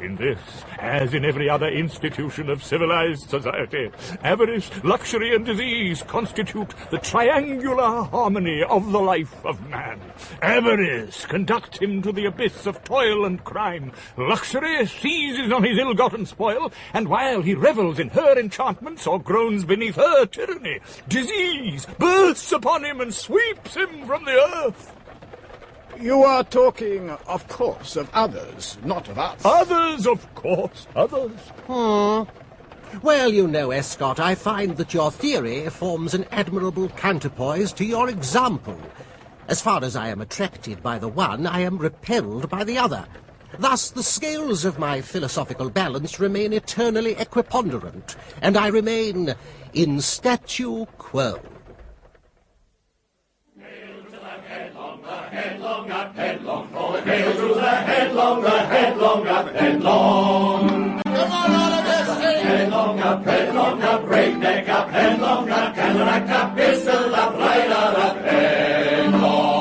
In this, as in every other institution of civilized society, avarice, luxury, and disease constitute the triangular harmony of the life of man. Avarice conducts him to the abyss of toil and crime. Luxury seizes on his ill-gotten spoil, and while he revels in her enchantments or groans beneath her tyranny, disease bursts upon him and sweeps him from the earth. You are talking, of course, of others, not of us. Others, of course, others. Well, you know, Escott, I find that your theory forms an admirable counterpoise to your example. As far as I am attracted by the one, I am repelled by the other. Thus, the scales of my philosophical balance remain eternally equiponderant, and I remain in statu quo. Headlong up, headlong, all the hail to the headlong up, headlong. Come on, all of us, headlong up, breakneck up, headlong up, cataract up, pistol up, rider up, headlong.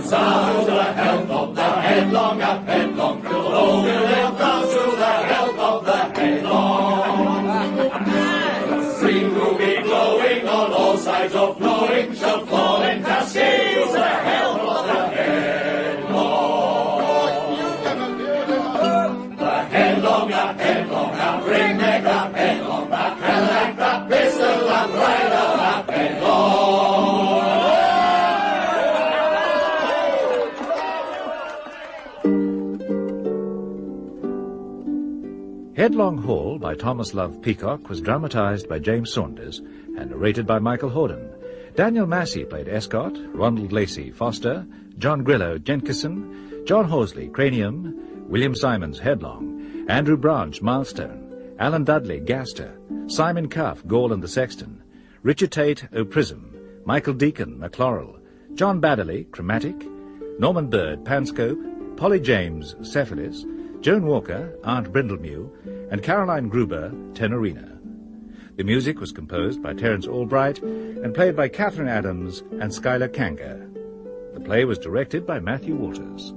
Sound to the health of the headlong up, headlong, to the low will down to the health of the headlong. Stream ruby glowing on all sides of flowing shall fall in cascades to the health of the headlong. The headlong up, breakneck up, headlong up, cataract up, pistol up, rider up, headlong. Headlong Hall by Thomas Love Peacock was dramatised by James Saunders and narrated by Michael Hordern. Daniel Massey played Escott, Ronald Lacey Foster, John Grillo Jenkinson, John Horsley Cranium, William Simons Headlong, Andrew Branch Milestone, Alan Dudley Gaster, Simon Cuff Gall the Sexton, Richard Tate O'Prism, Michael Deacon McLaurel, John Baddeley Chromatic, Norman Bird Panscope, Polly James Cephalus, Joan Walker Aunt Brindlemew, and Caroline Gruber Tenorina. The music was composed by Terence Albright and played by Catherine Adams and Skylar Kanga. The play was directed by Matthew Waters.